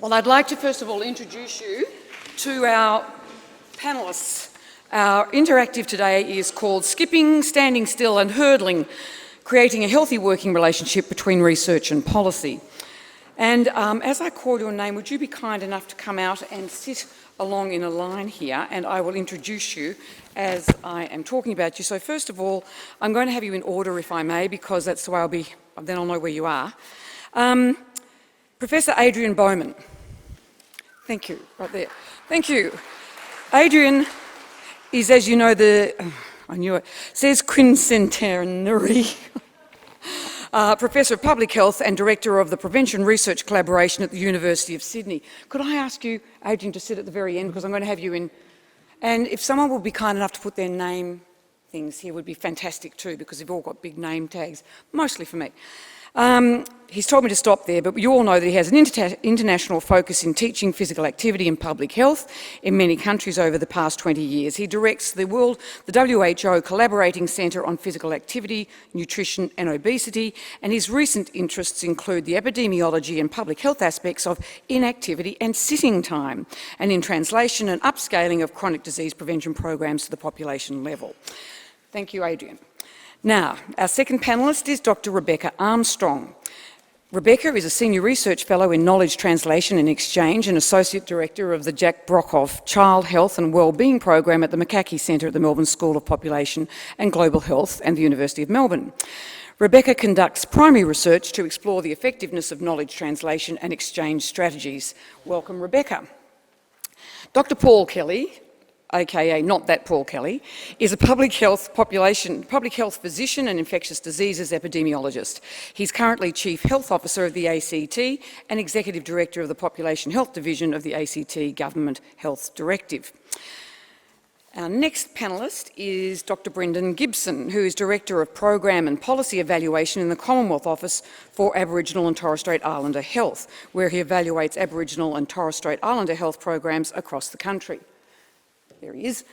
Well, I'd like to first of all introduce you to our panellists. Our interactive today is called Skipping, Standing Still and Hurdling, Creating a Healthy Working Relationship Between Research and Policy. And as I call your name, would you be kind enough to come out and sit along in a line here, and I will introduce you as I am talking about you. So first of all, I'm going to have you in order, if I may, because that's the way then I'll know where you are. Professor Adrian Bowman. Thank you, right there. Thank you. Adrian is, as you know, I knew it, says quincentenary Professor of Public Health and Director of the Prevention Research Collaboration at the University of Sydney. Could I ask you, Adrian, to sit at the very end, because I'm going to have you in, and if someone will be kind enough to put their name things here would be fantastic too, because they've all got big name tags, mostly for me. He's told me to stop there, but you all know that he has an international focus in teaching physical activity and public health in many countries over the past 20 years. He directs the WHO Collaborating Centre on Physical Activity, Nutrition and Obesity, and his recent interests include the epidemiology and public health aspects of inactivity and sitting time, and in translation and upscaling of chronic disease prevention programs to the population level. Thank you, Adrian. Now, our second panellist is Dr. Rebecca Armstrong. Rebecca is a Senior Research Fellow in Knowledge Translation and Exchange and Associate Director of the Jack Brockhoff Child Health and Wellbeing Program at the McCarthy Centre at the Melbourne School of Population and Global Health and the University of Melbourne. Rebecca conducts primary research to explore the effectiveness of knowledge translation and exchange strategies. Welcome, Rebecca. Dr. Paul Kelly, aka not that Paul Kelly, is a public health physician and infectious diseases epidemiologist. He's currently Chief Health Officer of the ACT and Executive Director of the Population Health Division of the ACT Government Health Directive. Our next panellist is Dr. Brendan Gibson, who is Director of Program and Policy Evaluation in the Commonwealth Office for Aboriginal and Torres Strait Islander Health, where he evaluates Aboriginal and Torres Strait Islander health programs across the country. There he is.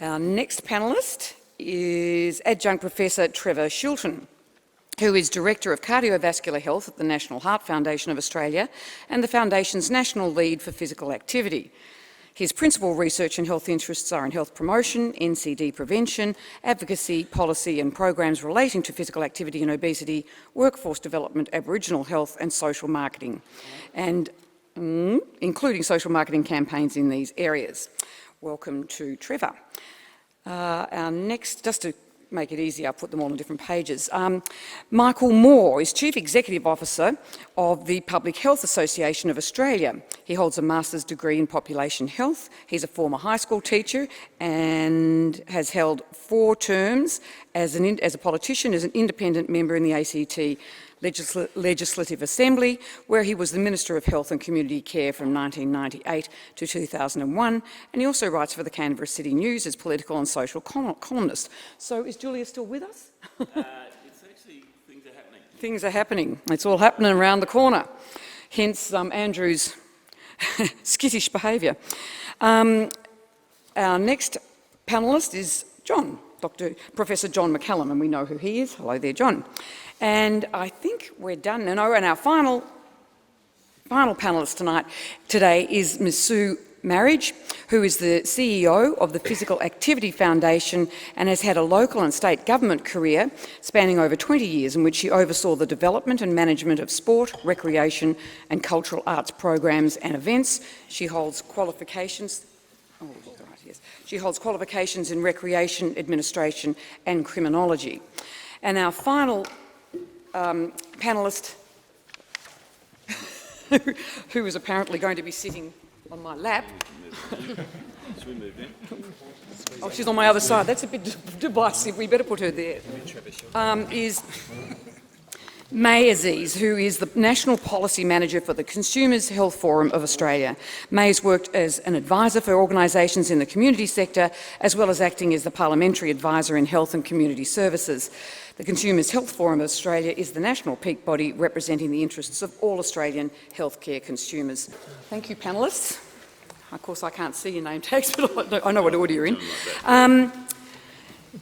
Our next panellist is Adjunct Professor Trevor Shilton, who is Director of Cardiovascular Health at the National Heart Foundation of Australia and the Foundation's National Lead for Physical Activity. His principal research and health interests are in health promotion, NCD prevention, advocacy, policy and programs relating to physical activity and obesity, workforce development, Aboriginal health and social marketing, and including social marketing campaigns in these areas. Welcome to Trevor. Our next, just to make it easy, I'll put them all on different pages. Michael Moore is Chief Executive Officer of the Public Health Association of Australia. He holds a master's degree in population health. He's a former high school teacher and has held 4 terms as a politician, as an independent member in the ACT Legislative Assembly, where he was the Minister of Health and Community Care from 1998 to 2001, and he also writes for the Canberra City News as political and social columnist. So is Julia still with us? It's actually, things are happening. Things are happening. It's all happening around the corner. Hence Andrew's skittish behaviour. Our next panellist is Professor John McCallum, and we know who he is. Hello there, John. And I think we're done. And our final panellist today is Ms. Sue Marriage, who is the CEO of the Physical Activity Foundation and has had a local and state government career spanning over 20 years in which she oversaw the development and management of sport, recreation and cultural arts programs and events. She holds qualifications in recreation, administration and criminology. And our final panellist, who is apparently going to be sitting on my lap. Should we move in? Oh, she's on my other side. That's a bit divisive. We better put her there. Is May Aziz, who is the National Policy Manager for the Consumers Health Forum of Australia. May has worked as an advisor for organisations in the community sector, as well as acting as the Parliamentary Advisor in Health and Community Services. The Consumers Health Forum of Australia is the national peak body representing the interests of all Australian healthcare consumers. Thank you, panellists. Of course, I can't see your name tags, but I know what order you're in.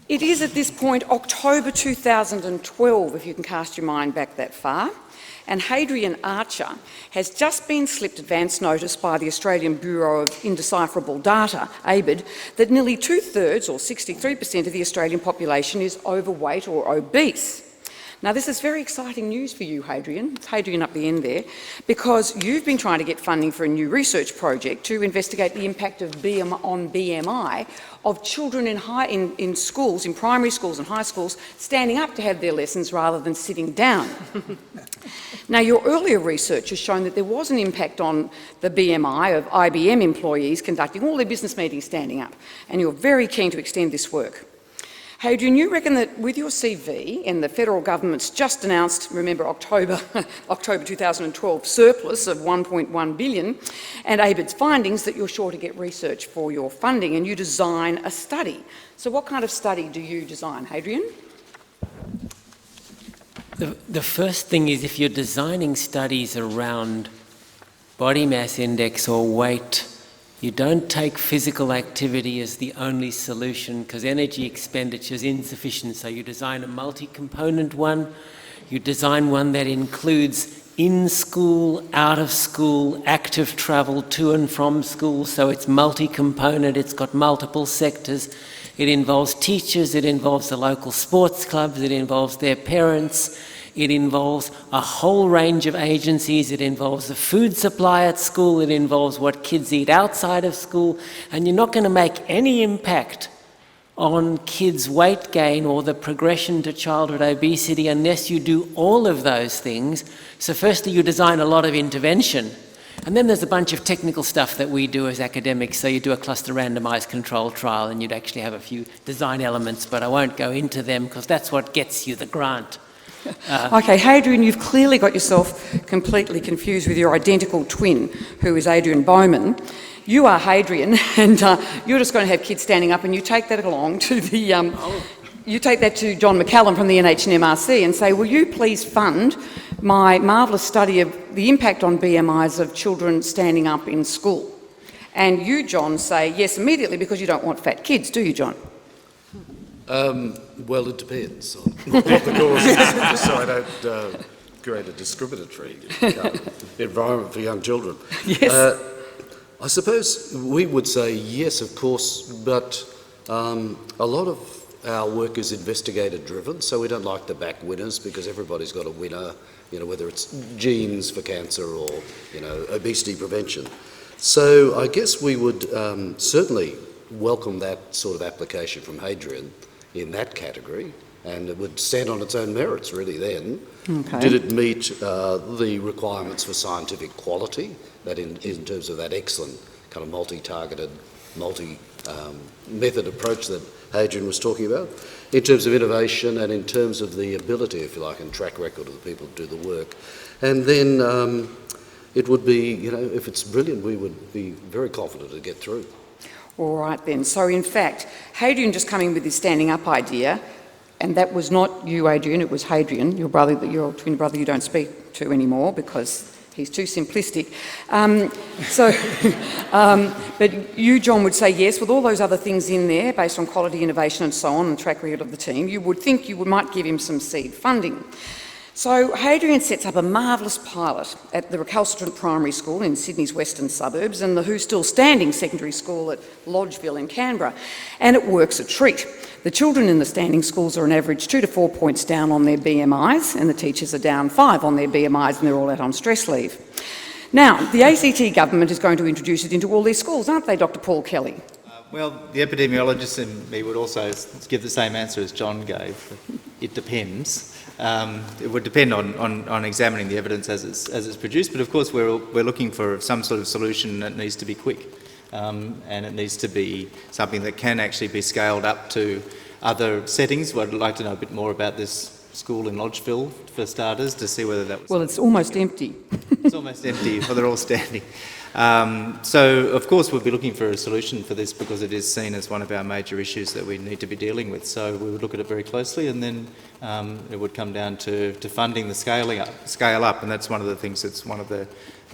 It is at this point October 2012, if you can cast your mind back that far, and Hadrian Archer has just been slipped advance notice by the Australian Bureau of Indecipherable Data, ABID, that nearly 2/3 or 63% of the Australian population is overweight or obese. Now, this is very exciting news for you, Hadrian. It's Hadrian up the end there, because you've been trying to get funding for a new research project to investigate the impact of BMI of children in schools, in primary schools and high schools, standing up to have their lessons rather than sitting down. Now, your earlier research has shown that there was an impact on the BMI of IBM employees conducting all their business meetings standing up, and you're very keen to extend this work. Hadrian, you reckon that with your CV and the federal government's just announced, remember October 2012 surplus of 1.1 billion and ABID's findings, that you're sure to get research for your funding and you design a study. So what kind of study do you design, Hadrian? The first thing is, if you're designing studies around body mass index or weight, you don't take physical activity as the only solution, because energy expenditure is insufficient. So you design a multi-component one. You design one that includes in-school, out-of-school, active travel to and from school. So it's multi-component, it's got multiple sectors. It involves teachers, it involves the local sports clubs, it involves their parents. It involves a whole range of agencies. It involves the food supply at school. It involves what kids eat outside of school. And you're not going to make any impact on kids' weight gain or the progression to childhood obesity unless you do all of those things. So firstly, you design a lot of intervention. And then there's a bunch of technical stuff that we do as academics. So you do a cluster randomised controlled trial, and you'd actually have a few design elements, but I won't go into them because that's what gets you the grant. Okay, Hadrian, you've clearly got yourself completely confused with your identical twin, who is Adrian Bowman. You are Hadrian, and you're just going to have kids standing up, and you take that along to the... You take that to John McCallum from the NHMRC and say, will you please fund my marvellous study of the impact on BMIs of children standing up in school? And you, John, say yes immediately because you don't want fat kids, do you, John? Well, it depends on what the cause is, just so I don't create a discriminatory environment for young children. Yes. I suppose we would say yes, of course, but a lot of our work is investigator-driven, so we don't like to back winners because everybody's got a winner, you know, whether it's genes for cancer or, you know, obesity prevention. So I guess we would certainly welcome that sort of application from Hadrian in that category, and it would stand on its own merits really then. Okay. Did it meet the requirements for scientific quality, that in terms of that excellent kind of multi-targeted, multi-method approach that Hadrian was talking about, in terms of innovation and in terms of the ability, if you like, and track record of the people who do the work. And then it would be, you know, if it's brilliant, we would be very confident to get through. All right then. So in fact, Hadrian just coming with his standing up idea, and that was not you, Adrian, it was Hadrian, your brother, your twin brother you don't speak to anymore because he's too simplistic. But you, John, would say yes, with all those other things in there, based on quality, innovation and so on, and the track record of the team, you would think you might give him some seed funding. So Hadrian sets up a marvellous pilot at the Recalcitrant Primary School in Sydney's western suburbs and the Who's Still Standing secondary school at Lodgeville in Canberra, and it works a treat. The children in the standing schools are on average 2 to 4 points down on their BMIs, and the teachers are down 5 on their BMIs, and they're all out on stress leave. Now, the ACT government is going to introduce it into all their schools, aren't they, Dr. Paul Kelly? Well, the epidemiologist in me would also give the same answer as John gave. It depends. It would depend on examining the evidence as it's produced, but of course we're looking for some sort of solution that needs to be quick, and it needs to be something that can actually be scaled up to other settings. Well, I'd like to know a bit more about this school in Lodgeville, for starters, to see whether that was... Well, it's almost empty. It's almost empty, well, they're all standing. So, of course, we'll be looking for a solution for this because it is seen as one of our major issues that we need to be dealing with. So we would look at it very closely, and then it would come down to funding the scale up, and that's one of the things that's one of the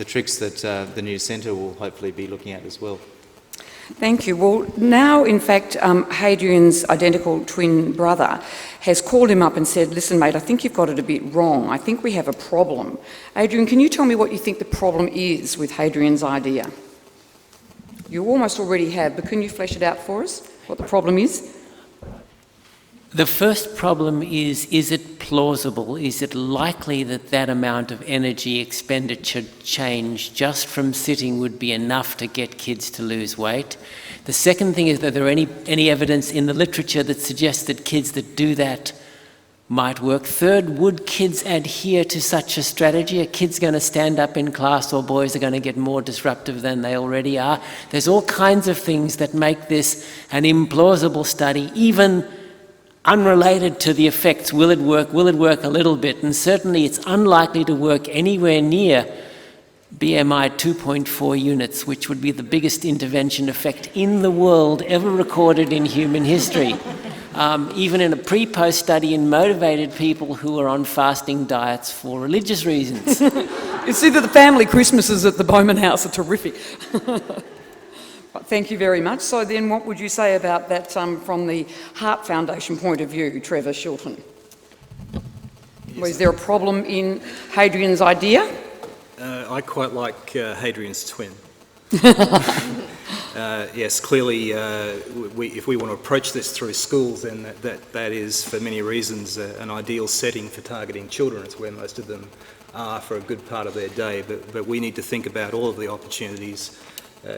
tricks that the new centre will hopefully be looking at as well. Thank you. Well, now, in fact, Hadrian's identical twin brother has called him up and said, listen, mate, I think you've got it a bit wrong. I think we have a problem. Adrian, can you tell me what you think the problem is with Hadrian's idea? You almost already have, but can you flesh it out for us, what the problem is? The first problem is it plausible? Is it likely that that amount of energy expenditure change just from sitting would be enough to get kids to lose weight? The second thing is that there any evidence in the literature that suggests that kids that do that might work. Third, would kids adhere to such a strategy? Are kids going to stand up in class, or boys are going to get more disruptive than they already are? There's all kinds of things that make this an implausible study, even unrelated to the effects. Will it work? Will it work a little bit? And certainly it's unlikely to work anywhere near BMI 2.4 units, which would be the biggest intervention effect in the world ever recorded in human history. Even in a pre-post study in motivated people who are on fasting diets for religious reasons. You see that the family Christmases at the Bowman House are terrific. Thank you very much. So then what would you say about that from the Heart Foundation point of view, Trevor Shilton? Was there a problem in Hadrian's idea? I quite like Hadrian's twin. Yes, clearly, if we want to approach this through schools, then that is, for many reasons, an ideal setting for targeting children. It's where most of them are for a good part of their day. But we need to think about all of the opportunities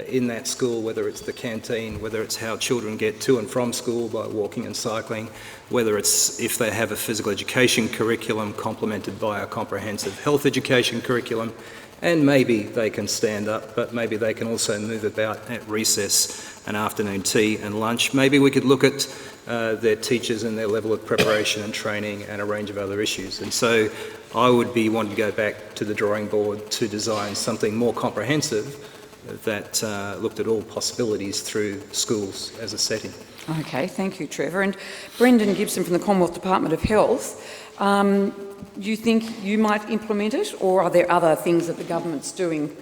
in that school, whether it's the canteen, whether it's how children get to and from school by walking and cycling, whether it's if they have a physical education curriculum complemented by a comprehensive health education curriculum, and maybe they can stand up, but maybe they can also move about at recess and afternoon tea and lunch. Maybe we could look at their teachers and their level of preparation and training and a range of other issues. And so I would be wanting to go back to the drawing board to design something more comprehensive that looked at all possibilities through schools as a setting. Okay, thank you, Trevor. And Brendan Gibson from the Commonwealth Department of Health, do you think you might implement it, or are there other things that the government's doing?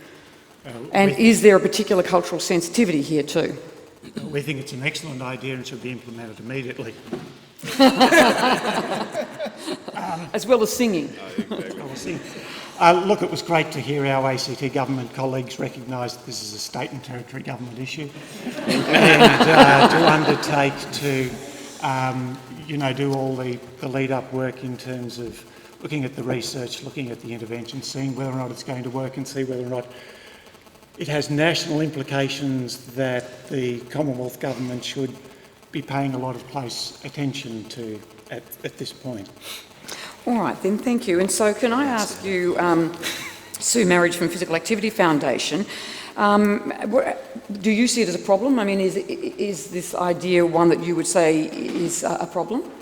And is there a particular cultural sensitivity here too? We think it's an excellent idea and should be implemented immediately. As well as singing. Look, it was great to hear our ACT government colleagues recognise that this is a state and territory government issue and to undertake to, do all the lead-up work in terms of looking at the research, looking at the intervention, seeing whether or not it's going to work and see whether or not it has national implications that the Commonwealth government should be paying a lot of close attention to at this point. All right then, thank you. And so can I ask you, Sue Marriage from Physical Activity Foundation, do you see it as a problem? I mean, is this idea one that you would say is a problem?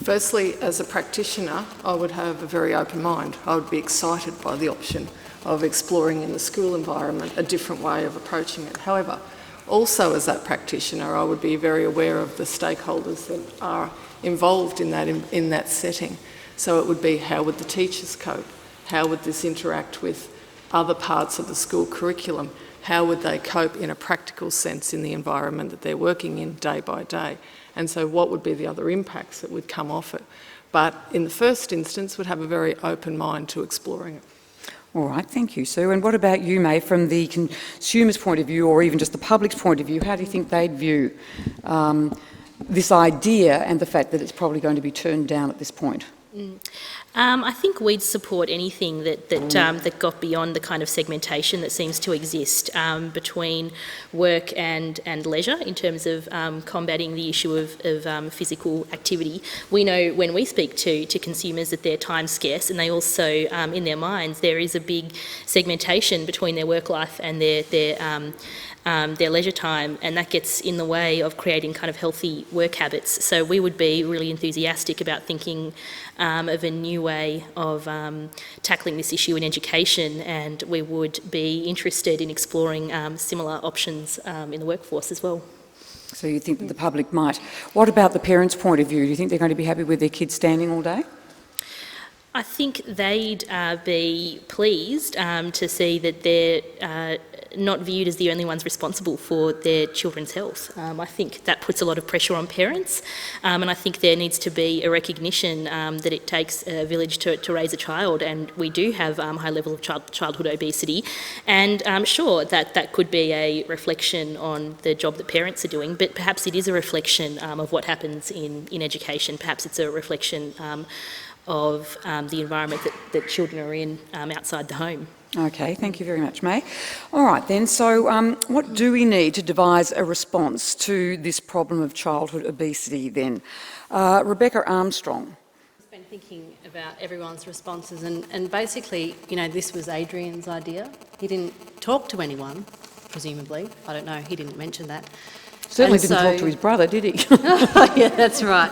Firstly, as a practitioner, I would have a very open mind. I would be excited by the option of exploring in the school environment a different way of approaching it. However, also as that practitioner, I would be very aware of the stakeholders that are involved in that setting. So it would be, how would the teachers cope? How would this interact with other parts of the school curriculum? How would they cope in a practical sense in the environment that they're working in day by day? And so what would be the other impacts that would come off it? But in the first instance, would have a very open mind to exploring it. All right, thank you, Sue. And what about you, May, from the consumer's point of view, or even just the public's point of view? How do you think they'd view this idea and the fact that it's probably going to be turned down at this point? I think we'd support anything that got beyond the kind of segmentation that seems to exist between work and leisure in terms of combating the issue of physical activity. We know when we speak to consumers that they're time scarce, and they also, in their minds, there is a big segmentation between their work life and their leisure time, and that gets in the way of creating kind of healthy work habits. So we would be really enthusiastic about thinking of a new way of tackling this issue in education, and we would be interested in exploring similar options in the workforce as well. So you think that the public might. What about the parents' point of view? Do you think they're going to be happy with their kids standing all day? I think they'd be pleased to see that not viewed as the only ones responsible for their children's health. I think that puts a lot of pressure on parents, and I think there needs to be a recognition that it takes a village to raise a child, and we do have high level of childhood obesity, and sure, that could be a reflection on the job that parents are doing, but perhaps it is a reflection of what happens in education. Perhaps it's a reflection of the environment that children are in outside the home. Okay, thank you very much, May. All right then, so what do we need to devise a response to this problem of childhood obesity then? Rebecca Armstrong. I've been thinking about everyone's responses and basically, you know, this was Adrian's idea. He didn't talk to anyone, presumably. I don't know, he didn't mention that. Certainly didn't talk to his brother, did he? Yeah, that's right.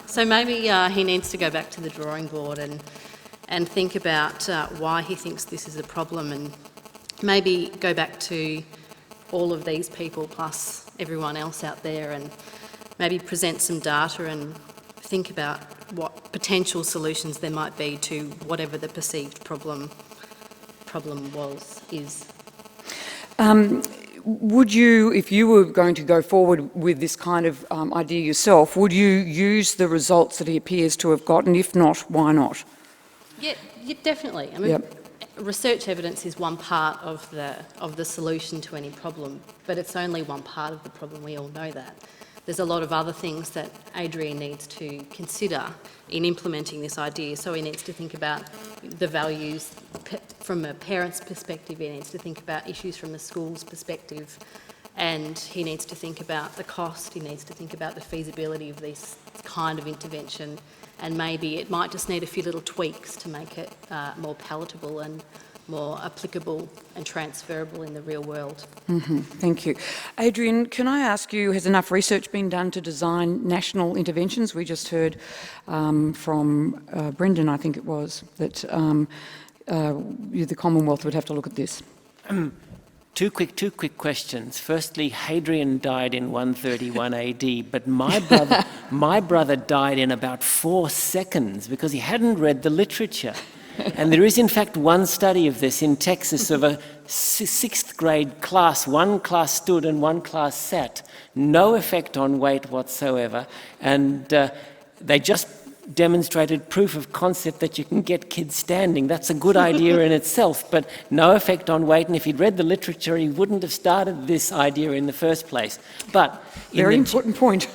So maybe he needs to go back to the drawing board and think about why he thinks this is a problem, and maybe go back to all of these people plus everyone else out there and maybe present some data and think about what potential solutions there might be to whatever the perceived problem is. Would you, if you were going to go forward with this kind of idea yourself, would you use the results that he appears to have gotten? If not, why not? Yeah, definitely. I mean, research evidence is one part of the solution to any problem, but it's only one part of the problem. We all know that. There's a lot of other things that Adrian needs to consider in implementing this idea. So he needs to think about the values from a parent's perspective, he needs to think about issues from the school's perspective, and he needs to think about the cost, he needs to think about the feasibility of this kind of intervention, and maybe it might just need a few little tweaks to make it more palatable and more applicable and transferable in the real world. Thank you. Adrian, can I ask you, has enough research been done to design national interventions? We just heard from Brendan, I think it was, that the Commonwealth would have to look at this. Two quick questions. Firstly, Hadrian died in 131 AD, but my brother died in about 4 seconds because he hadn't read the literature. And there is, in fact, one study of this in Texas of a 6th grade class. One class stood and one class sat. No effect on weight whatsoever. And they just demonstrated proof of concept that you can get kids standing. That's a good idea in itself, but no effect on weight. And if he'd read the literature, he wouldn't have started this idea in the first place. But Very important point.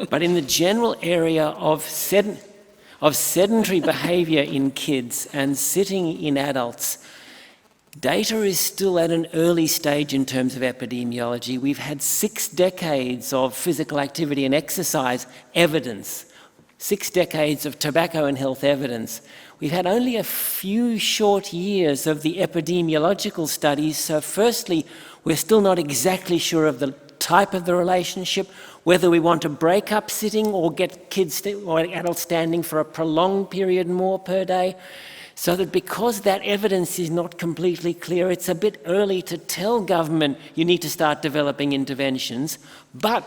But in the general area of sedentary behaviour in kids and sitting in adults, data is still at an early stage in terms of epidemiology. We've had 6 decades of physical activity and exercise evidence, 6 decades of tobacco and health evidence. We've had only a few short years of the epidemiological studies, so firstly, we're still not exactly sure of the type of the relationship, whether we want to break up sitting or get kids or adults standing for a prolonged period more per day. So that because that evidence is not completely clear, it's a bit early to tell government you need to start developing interventions. But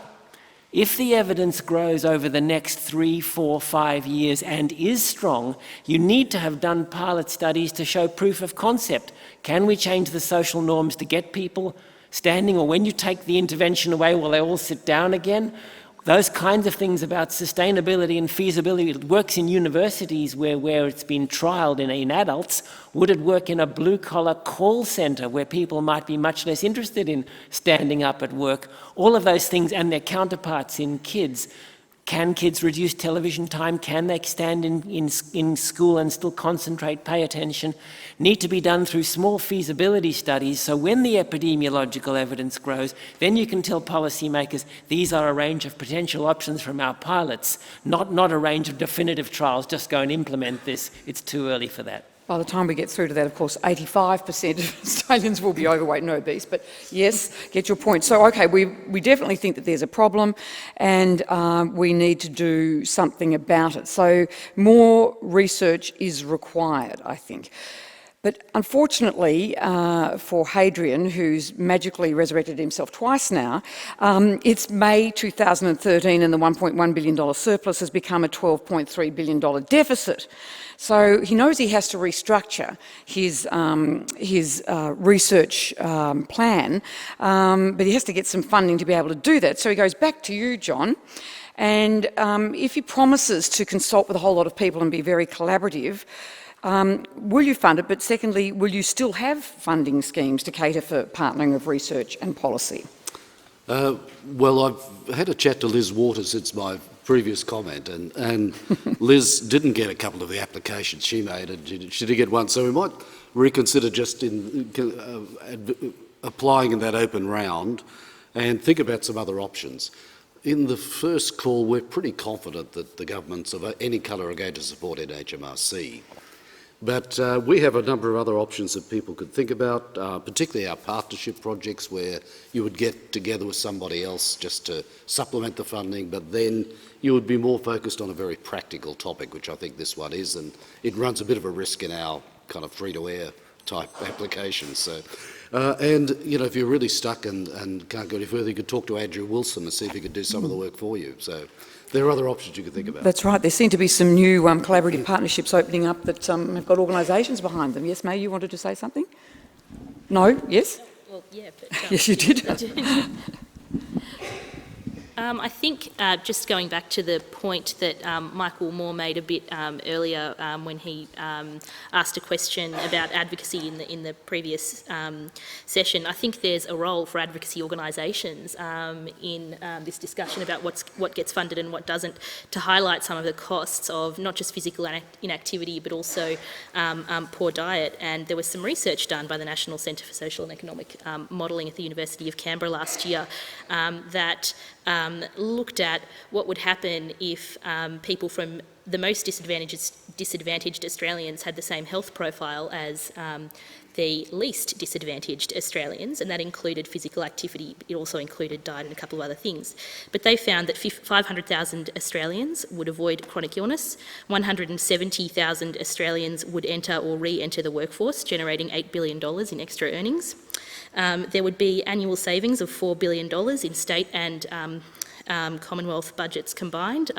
if the evidence grows over the next 3, 4, 5 years and is strong, you need to have done pilot studies to show proof of concept. Can we change the social norms to get people standing, or when you take the intervention away, will they all sit down again? Those kinds of things about sustainability and feasibility. It works in universities where it's been trialled in adults. Would it work in a blue-collar call centre where people might be much less interested in standing up at work? All of those things and their counterparts in kids. Can kids reduce television time? Can they stand in school and still concentrate, pay attention? Need to be done through small feasibility studies, so when the epidemiological evidence grows, then you can tell policymakers these are a range of potential options from our pilots, not a range of definitive trials, just go and implement this. It's too early for that. By the time we get through to that, of course, 85% of Australians will be overweight and obese. But yes, get your point. So, okay, we definitely think that there's a problem and we need to do something about it. So more research is required, I think. But unfortunately for Hadrian, who's magically resurrected himself twice now, it's May 2013 and the $1.1 billion surplus has become a $12.3 billion deficit. So he knows he has to restructure his research plan, but he has to get some funding to be able to do that. So he goes back to you, John, and if he promises to consult with a whole lot of people and be very collaborative, will you fund it? But secondly, will you still have funding schemes to cater for partnering of research and policy? Well, I've had a chat to Liz Waters since my previous comment, and Liz didn't get a couple of the applications she made, and she did get one. So we might reconsider just applying in that open round and think about some other options. In the first call, we're pretty confident that the governments of any colour are going to support NHMRC. But we have a number of other options that people could think about, particularly our partnership projects where you would get together with somebody else just to supplement the funding, but then you would be more focused on a very practical topic, which I think this one is, and it runs a bit of a risk in our kind of free-to-air type applications. So, and, you know, if you're really stuck and can't go any further, you could talk to Andrew Wilson and see if he could do some of the work for you. So there are other options you could think about. That's right. There seem to be some new collaborative partnerships opening up that have got organisations behind them. Yes, May, you wanted to say something? No? Yes? Well, yeah, but... Yes, you did. I think just going back to the point that Michael Moore made a bit earlier when he asked a question about advocacy in the previous session, I think there's a role for advocacy organisations in this discussion about what gets funded and what doesn't, to highlight some of the costs of not just physical inactivity but also poor diet. And there was some research done by the National Centre for Social and Economic Modelling at the University of Canberra last year that looked at what would happen if people from the most disadvantaged Australians had the same health profile as the least disadvantaged Australians, and that included physical activity. It also included diet and a couple of other things. But they found that 500,000 Australians would avoid chronic illness, 170,000 Australians would enter or re-enter the workforce, generating $8 billion in extra earnings. There would be annual savings of $4 billion in state and Commonwealth budgets combined.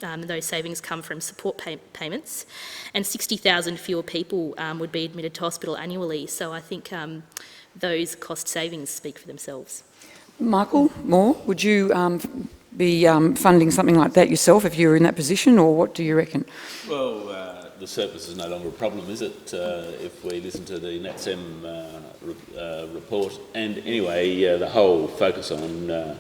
Those savings come from support payments, and 60,000 fewer people would be admitted to hospital annually. So I think those cost savings speak for themselves. Michael Moore, would you be funding something like that yourself if you were in that position, or what do you reckon? Well, the surplus is no longer a problem, is it? If we listen to the NatSem report, and anyway, the whole focus on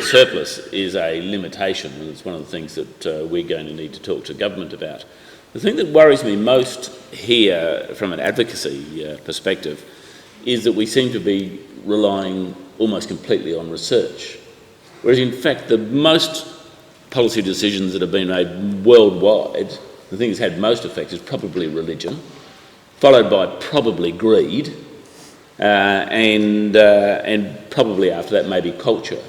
surplus is a limitation, and it's one of the things that we're going to need to talk to government about. The thing that worries me most here from an advocacy perspective is that we seem to be relying almost completely on research, whereas in fact the most policy decisions that have been made worldwide, the thing that's had most effect is probably religion, followed by probably greed, and probably after that maybe culture,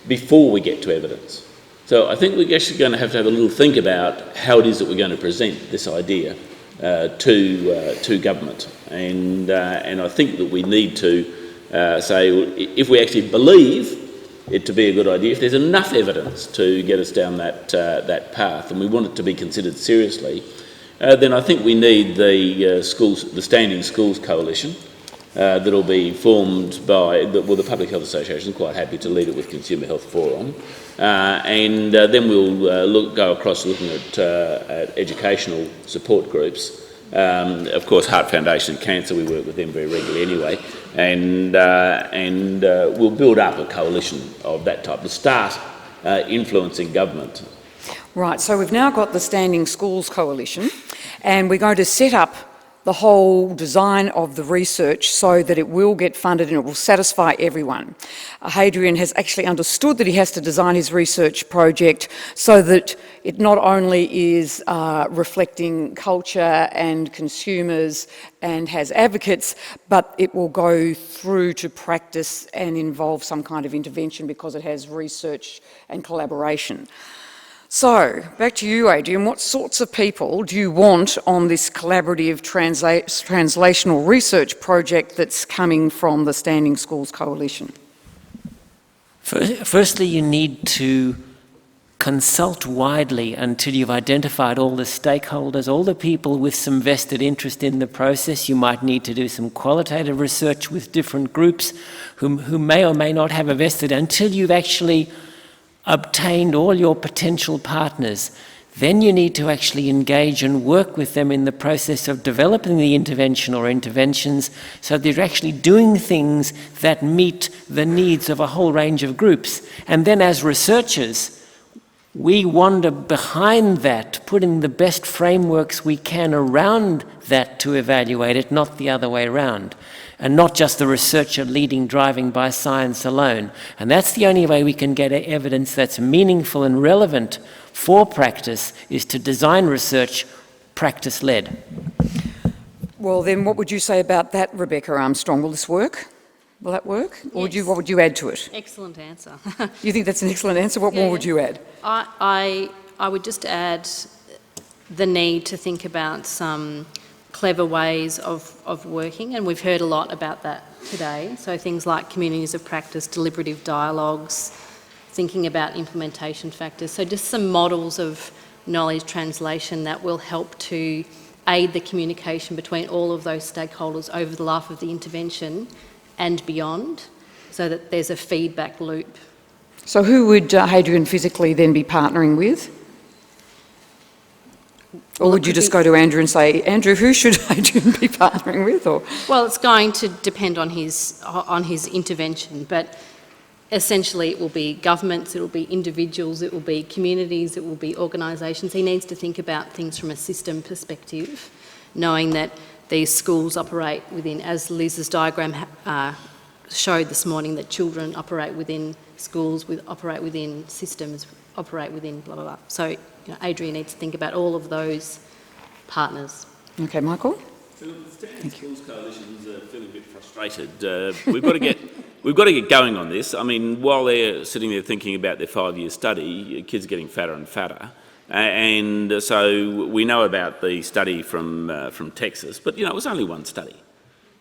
before we get to evidence. So I think we're actually going to have a little think about how it is that we're going to present this idea to government, and I think that we need to say, if we actually believe it to be a good idea, if there's enough evidence to get us down that path, and we want it to be considered seriously, then I think we need the Standing Schools Coalition that'll be formed by the Public Health Association. Is quite happy to lead it with Consumer Health Forum, and then we'll go across looking at educational support groups. Of course, Heart Foundation and Cancer, we work with them very regularly anyway, and we'll build up a coalition of that type to start influencing government. Right, so we've now got the Standing Schools Coalition, and we're going to set up the whole design of the research so that it will get funded and it will satisfy everyone. Hadrian has actually understood that he has to design his research project so that it not only is reflecting culture and consumers and has advocates, but it will go through to practice and involve some kind of intervention because it has research and collaboration. So, back to you, Adrian. What sorts of people do you want on this collaborative translational research project that's coming from the Standing Schools Coalition? Firstly, you need to consult widely until you've identified all the stakeholders, all the people with some vested interest in the process. You might need to do some qualitative research with different groups who may or may not have a vested, until you've actually obtained all your potential partners. Then you need to actually engage and work with them in the process of developing the intervention or interventions, so that you're actually doing things that meet the needs of a whole range of groups. And then as researchers, we wander behind that, putting the best frameworks we can around that to evaluate it, not the other way around. And not just the researcher leading, driving by science alone. And that's the only way we can get evidence that's meaningful and relevant for practice, is to design research practice-led. Well, then what would you say about that, Rebecca Armstrong? Will this work? Will that work? Or Yes. what would you add to it? Excellent answer. You think that's an excellent answer? What more would you add? I would just add the need to think about some clever ways of working, and we've heard a lot about that today. So things like communities of practice, deliberative dialogues, thinking about implementation factors. So just some models of knowledge translation that will help to aid the communication between all of those stakeholders over the life of the intervention and beyond, so that there's a feedback loop. So who would Hadrian physically then be partnering with? Or would you just go to Andrew and say, Andrew, who should Hadrian be partnering with? Or Well, it's going to depend on his intervention, but essentially it will be governments, it will be individuals, it will be communities, it will be organisations. He needs to think about things from a system perspective, knowing that these schools operate within, as Liz's diagram showed this morning, that children operate within schools, operate within systems, operate within blah, blah, blah. So, Adrian needs to think about all of those partners. Okay, Michael? So the Standing Schools Coalition is feeling a bit frustrated. We've got to get going on this. I mean, while they're sitting there thinking about their 5-year study, kids are getting fatter and fatter. And so we know about the study from Texas, but it was only one study.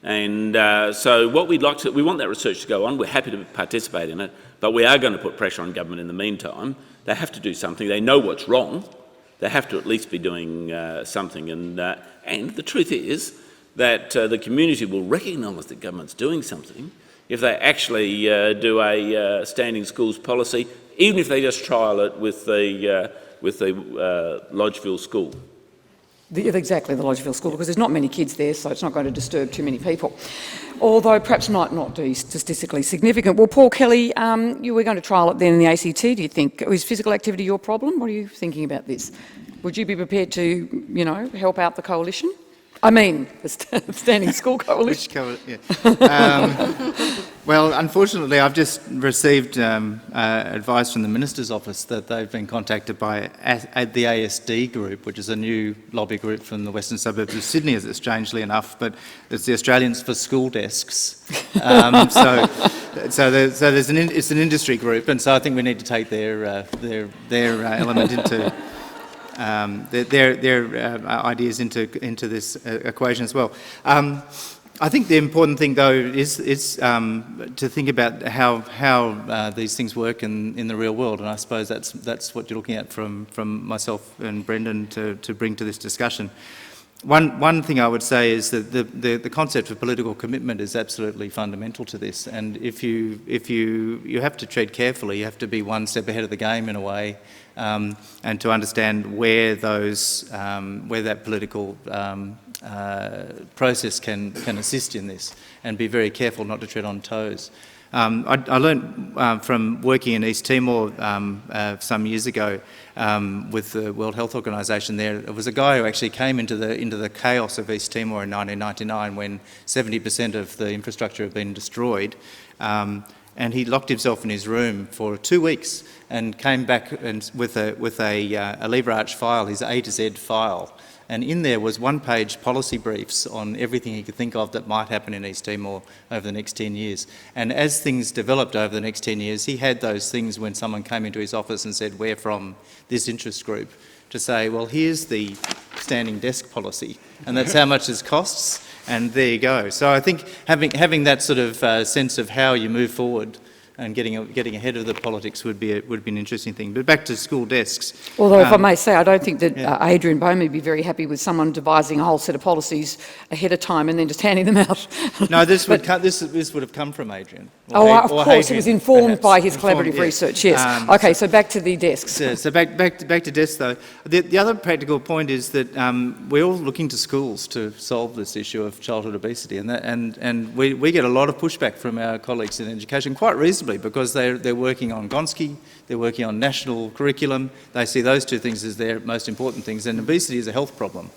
And so what we want that research to go on. We're happy to participate in it, but we are going to put pressure on government in the meantime. They have to do something. They know what's wrong. They have to at least be doing something. And the truth is that the community will recognise that government's doing something if they actually do a standing schools policy, even if they just trial it with the Lodgeville School. Exactly, the Lodgeville School, because there's not many kids there, so it's not going to disturb too many people. Although perhaps might not be statistically significant. Well, Paul Kelly, you were going to trial it then in the ACT, do you think? Is physical activity your problem? What are you thinking about this? Would you be prepared to, help out the coalition? I mean, the Standing School Coalition. Well, unfortunately, I've just received advice from the Minister's office that they've been contacted by the ASD group, which is a new lobby group from the western suburbs of Sydney, as it's strangely enough, but it's the Australians for School Desks. So it's an industry group, and so I think we need to take their element into their ideas into this equation as well. I think the important thing, though, is to think about how these things work in the real world, and I suppose that's what you're looking at from myself and Brendan to bring to this discussion. One thing I would say is that the concept of political commitment is absolutely fundamental to this, and if you have to tread carefully, you have to be one step ahead of the game in a way, and to understand where that political process can assist in this, and be very careful not to tread on toes. I learned from working in East Timor some years ago with the World Health Organization there. It was a guy who actually came into the chaos of East Timor in 1999 when 70% of the infrastructure had been destroyed. And he locked himself in his room for 2 weeks and came back with a LibreArch file, his A to Z file, And in there was one-page policy briefs on everything he could think of that might happen in East Timor over the next 10 years. And as things developed over the next 10 years, he had those things when someone came into his office and said, "We're from this interest group," to say, well, here's the standing desk policy, and that's how much it costs, and there you go. So I think having that sort of sense of how you move forward and getting ahead of the politics would be an interesting thing. But back to school desks. Although, if I may say, I don't think that Adrian Bowman would be very happy with someone devising a whole set of policies ahead of time and then just handing them out. No, this would have come from Adrian. Of course, he was informed by his collaborative research, yes. Okay, so back to the desks. So back to desks, though. The other practical point is that we're all looking to schools to solve this issue of childhood obesity, and we get a lot of pushback from our colleagues in education, quite reasonably, because they're working on Gonski, they're working on national curriculum. They see those two things as their most important things, and obesity is a health problem.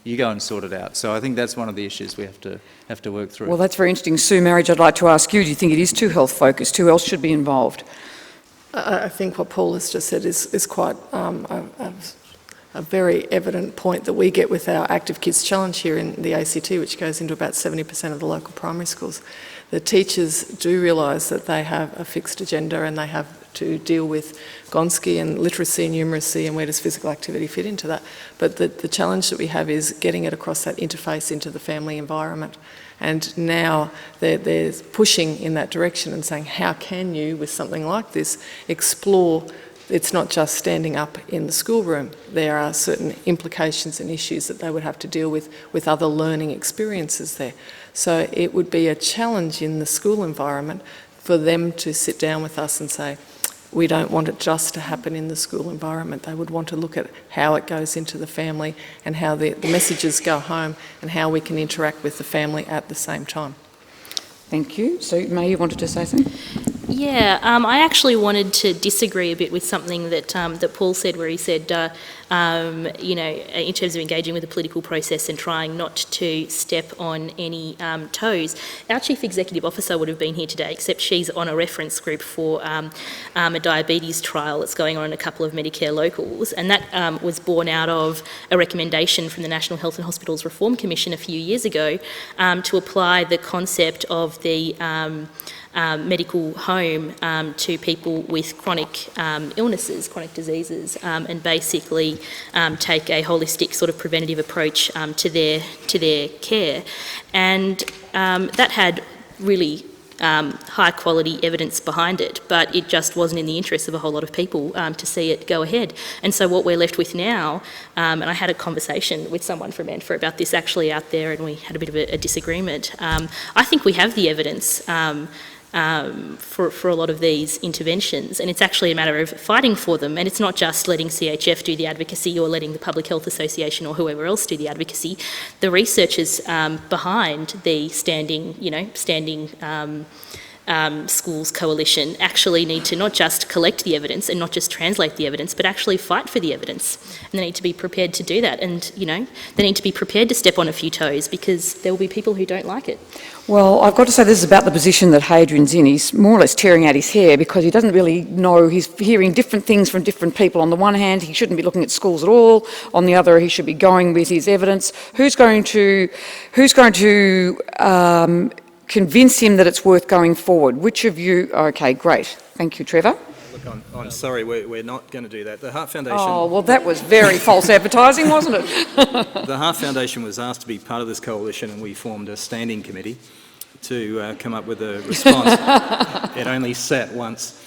You go and sort it out. So I think that's one of the issues we have to work through. Well, that's very interesting. Sue Marriage, I'd like to ask you, do you think it is too health focused? Who else should be involved? I think what Paul has just said is quite a very evident point that we get with our Active Kids Challenge here in the ACT, which goes into about 70% of the local primary schools. The teachers do realise that they have a fixed agenda and they have to deal with Gonski and literacy and numeracy and where does physical activity fit into that. But the challenge that we have is getting it across that interface into the family environment. And now they're pushing in that direction and saying, how can you, with something like this, explore. It's not just standing up in the schoolroom. There are certain implications and issues that they would have to deal with other learning experiences there. So it would be a challenge in the school environment for them to sit down with us and say, we don't want it just to happen in the school environment. They would want to look at how it goes into the family and how the messages go home and how we can interact with the family at the same time. Thank you. So, May, you wanted to say something? Yeah, I actually wanted to disagree a bit with something that that Paul said, where he said, you know, in terms of engaging with the political process and trying not to step on any toes. Our Chief Executive Officer would have been here today, except she's on a reference group for a diabetes trial that's going on in a couple of Medicare locals, and that was born out of a recommendation from the National Health and Hospitals Reform Commission a few years ago to apply the concept of the medical home to people with chronic illnesses, chronic diseases, and basically take a holistic sort of preventative approach to their care. And that had really high quality evidence behind it, but it just wasn't in the interest of a whole lot of people to see it go ahead. And so what we're left with now, and I had a conversation with someone from ANFA about this actually out there, and we had a bit of a disagreement. I think we have the evidence for a lot of these interventions, and it's actually a matter of fighting for them, and it's not just letting CHF do the advocacy or letting the Public Health Association or whoever else do the advocacy. The researchers behind the standing Schools Coalition actually need to not just collect the evidence and not just translate the evidence, but actually fight for the evidence. And they need to be prepared to do that, and they need to be prepared to step on a few toes, because there will be people who don't like it. Well, I've got to say this is about the position that Hadrian's in. He's more or less tearing out his hair because he doesn't really know. He's hearing different things from different people. On the one hand, he shouldn't be looking at schools at all. On the other, he should be going with his evidence. Who's going to convince him that it's worth going forward? Which of you? Okay, great. Thank you, Trevor. Look, I'm sorry, we're not going to do that. The Heart Foundation... Oh, well, that was very false advertising, wasn't it? The Heart Foundation was asked to be part of this coalition, and we formed a standing committee to come up with a response. It only sat once.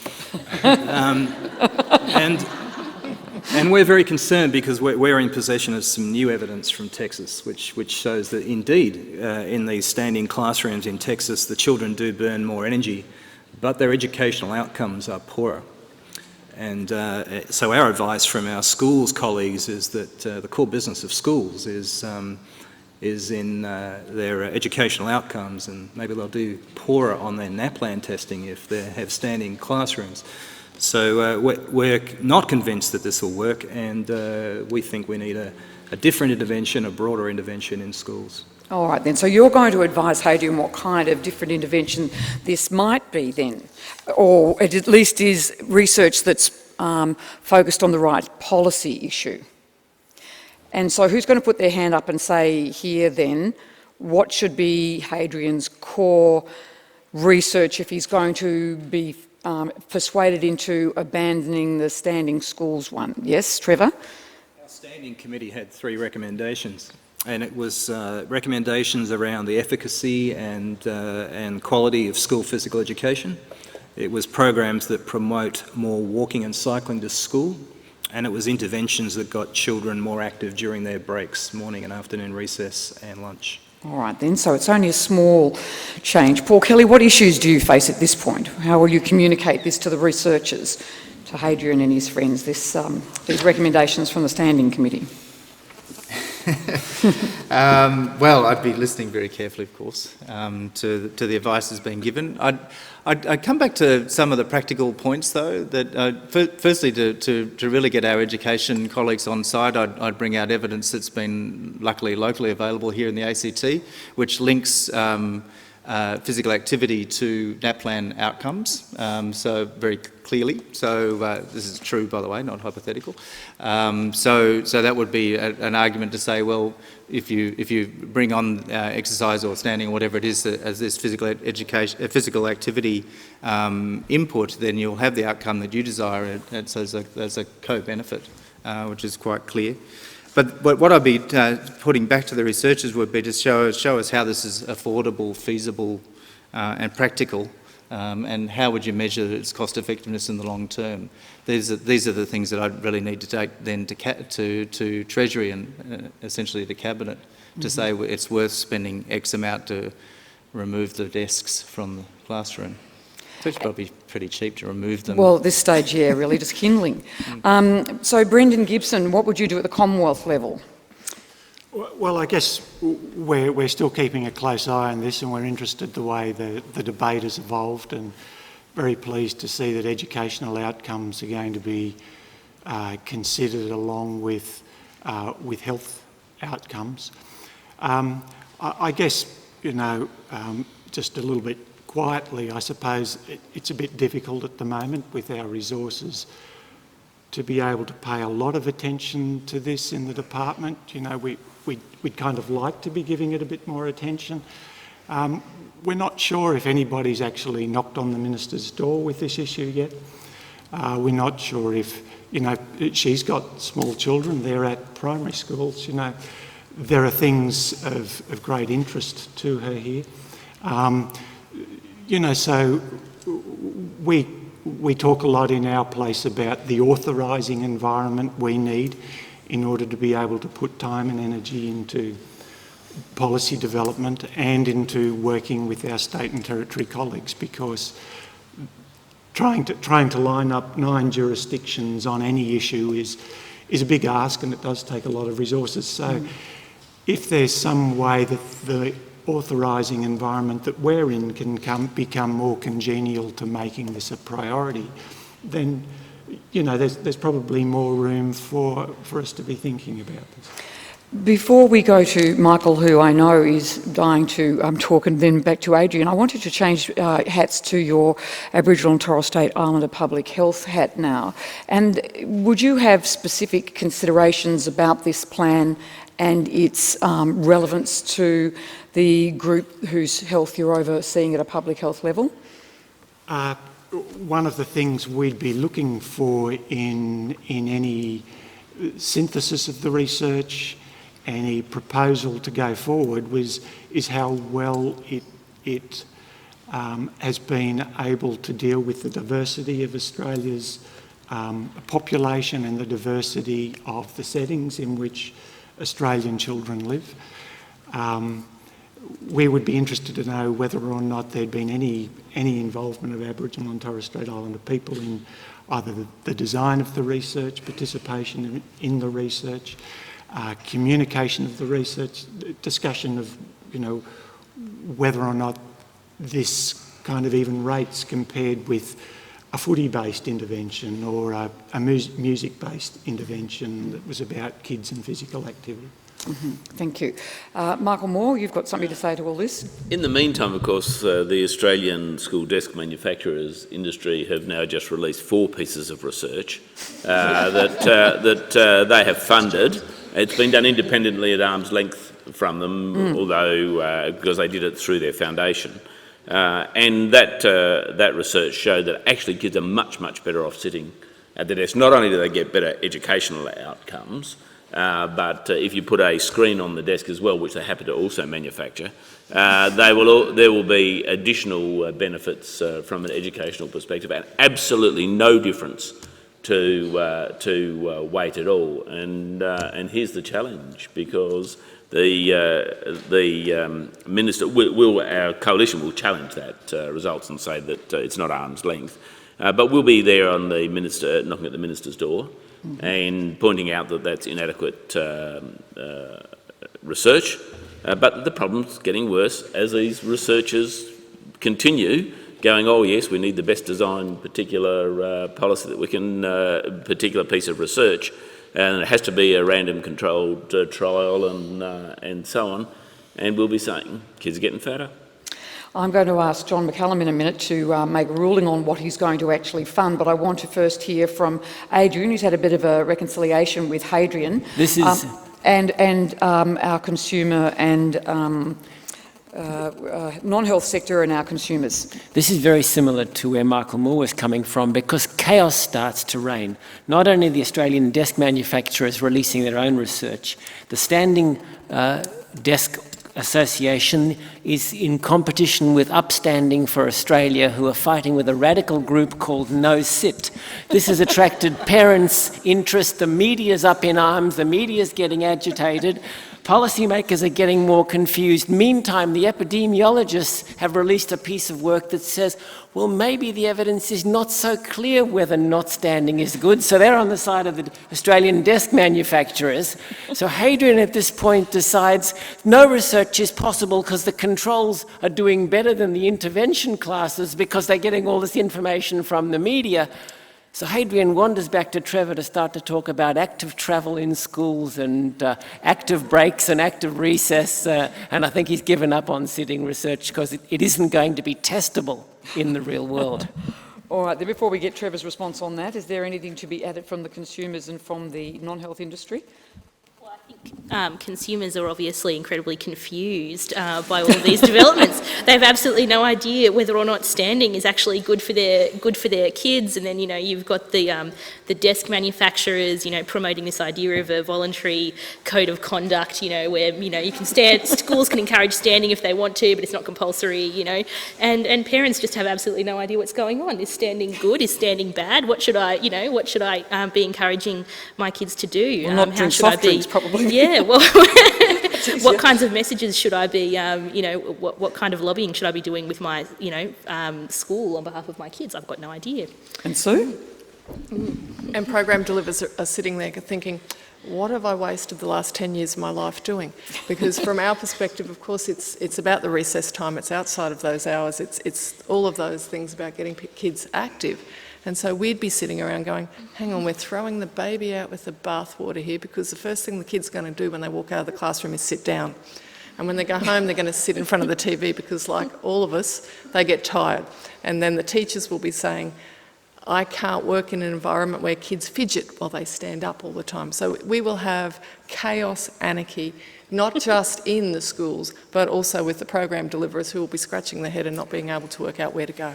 And we're very concerned because we're in possession of some new evidence from Texas, which shows that indeed in these standing classrooms in Texas, the children do burn more energy, but their educational outcomes are poorer. And so our advice from our schools colleagues is that the core business of schools is in their educational outcomes, and maybe they'll do poorer on their NAPLAN testing if they have standing classrooms. So we're not convinced that this will work, and we think we need a different intervention, a broader intervention in schools. All right then, so you're going to advise Hadrian what kind of different intervention this might be then, or it at least is research that's focused on the right policy issue. And so who's going to put their hand up and say here then, what should be Hadrian's core research if he's going to be persuaded into abandoning the standing schools one? Yes, Trevor? Our standing committee had 3 recommendations, and it was recommendations around the efficacy and quality of school physical education. It was programs that promote more walking and cycling to school, and it was interventions that got children more active during their breaks, morning and afternoon recess and lunch. All right then, so it's only a small change. Paul Kelly, what issues do you face at this point? How will you communicate this to the researchers, to Hadrian and his friends, these recommendations from the Standing Committee? Well, I'd be listening very carefully, of course, to the advice that's been given. I'd come back to some of the practical points, though. That firstly, to really get our education colleagues on side, I'd bring out evidence that's been luckily locally available here in the ACT, which links physical activity to NAPLAN outcomes, so very clearly. So this is true, by the way, not hypothetical. So that would be an argument to say, well, if you bring on exercise or standing or whatever it is as this physical activity input, then you'll have the outcome that you desire. It's as a co-benefit, which is quite clear. But what I'd be putting back to the researchers would be to show us how this is affordable, feasible, and practical, and how would you measure its cost effectiveness in the long term. These are the things that I'd really need to take then to Treasury and essentially to Cabinet to say it's worth spending X amount to remove the desks from the classroom. So it's probably pretty cheap to remove them. Well, at this stage, yeah, really, just kindling. So Brendan Gibson, what would you do at the Commonwealth level? Well, I guess we're still keeping a close eye on this, and we're interested the way the debate has evolved, and very pleased to see that educational outcomes are going to be considered along with health outcomes. I guess, just a little bit quietly, I suppose it's a bit difficult at the moment with our resources to be able to pay a lot of attention to this in the department. We'd kind of like to be giving it a bit more attention. We're not sure if anybody's actually knocked on the Minister's door with this issue yet. We're not sure if, she's got small children, they're at primary schools, there are things of great interest to her here. So we talk a lot in our place about the authorising environment we need in order to be able to put time and energy into policy development and into working with our state and territory colleagues, because trying to line up 9 jurisdictions on any issue is a big ask, and it does take a lot of resources. So if there's some way that the authorising environment that we're in can become more congenial to making this a priority, then there's probably more room for us to be thinking about this. Before we go to Michael, who I know is dying to talk, and then back to Adrian, I wanted to change hats to your Aboriginal and Torres Strait Islander public health hat now. And would you have specific considerations about this plan and its relevance to the group whose health you're overseeing at a public health level? One of the things we'd be looking for in any synthesis of the research, any proposal to go forward, is how well it has been able to deal with the diversity of Australia's population and the diversity of the settings in which Australian children live. We would be interested to know whether or not there'd been any involvement of Aboriginal and Torres Strait Islander people in either the design of the research, participation in the research, communication of the research, discussion of, whether or not this kind of even rates compared with a footy-based intervention or a music-based intervention that was about kids and physical activity. Thank you. Michael Moore, you've got something to say to all this? In the meantime, of course, the Australian school desk manufacturers industry have now just released 4 pieces of research that they have funded It's been done independently at arm's length from them, although because they did it through their foundation. And that research showed that actually kids are much, much better off sitting at the desk. Not only do they get better educational outcomes, but if you put a screen on the desk as well, which they happen to also manufacture, there will be additional benefits from an educational perspective, and absolutely no difference to weight at all. And here's the challenge, because the minister our coalition will challenge that results and say that it's not arm's length, but we'll be there on the minister, knocking at the minister's door, and pointing out that that's inadequate research. But the problem's getting worse as these researchers continue going, oh yes, we need the best designed particular policy that we can, particular piece of research, and it has to be a random controlled trial and so on. And we'll be saying kids are getting fatter. I'm going to ask John McCallum in a minute to make a ruling on what he's going to actually fund, but I want to first hear from Adrian, who's had a bit of a reconciliation with Hadrian. This is... and our consumer and non-health sector and our consumers. This is very similar to where Michael Moore was coming from, because chaos starts to reign. Not only the Australian desk manufacturers releasing their own research, the Standing Desk Association is in competition with Upstanding for Australia, who are fighting with a radical group called No Sit. This has attracted parents' interest, the media's up in arms, the media's getting agitated, policymakers are getting more confused. Meantime, the epidemiologists have released a piece of work that says, well, maybe the evidence is not so clear whether not standing is good, so they're on the side of the Australian desk manufacturers. So Hadrian at this point decides no research is possible because the controls are doing better than the intervention classes because they're getting all this information from the media. So Hadrian wanders back to Trevor to start to talk about active travel in schools and active breaks and active recess, and I think he's given up on sitting research because it isn't going to be testable in the real world. All right, then before we get Trevor's response on that, is there anything to be added from the consumers and from the non-health industry? Well, I think consumers are obviously incredibly confused by all of these developments. They have absolutely no idea whether or not standing is actually good for their kids. And then you've got the desk manufacturers promoting this idea of a voluntary code of conduct. Where you can stand. Schools can encourage standing if they want to, but it's not compulsory. And parents just have absolutely no idea what's going on. Is standing good? Is standing bad? What should I be encouraging my kids to do? Well, not drink soft drinks, probably. Yeah, well, what kinds of messages should I be, what kind of lobbying should I be doing with my, school on behalf of my kids? I've got no idea. And Sue? And program delivers are sitting there thinking, what have I wasted the last 10 years of my life doing? Because from our perspective, of course, it's about the recess time, it's outside of those hours, it's all of those things about getting kids active. And so we'd be sitting around going, hang on, we're throwing the baby out with the bathwater here, because the first thing the kid's going to do when they walk out of the classroom is sit down. And when they go home, they're going to sit in front of the TV because, like all of us, they get tired. And then the teachers will be saying, I can't work in an environment where kids fidget while they stand up all the time. So we will have chaos, anarchy, not just in the schools, but also with the program deliverers who will be scratching their head and not being able to work out where to go.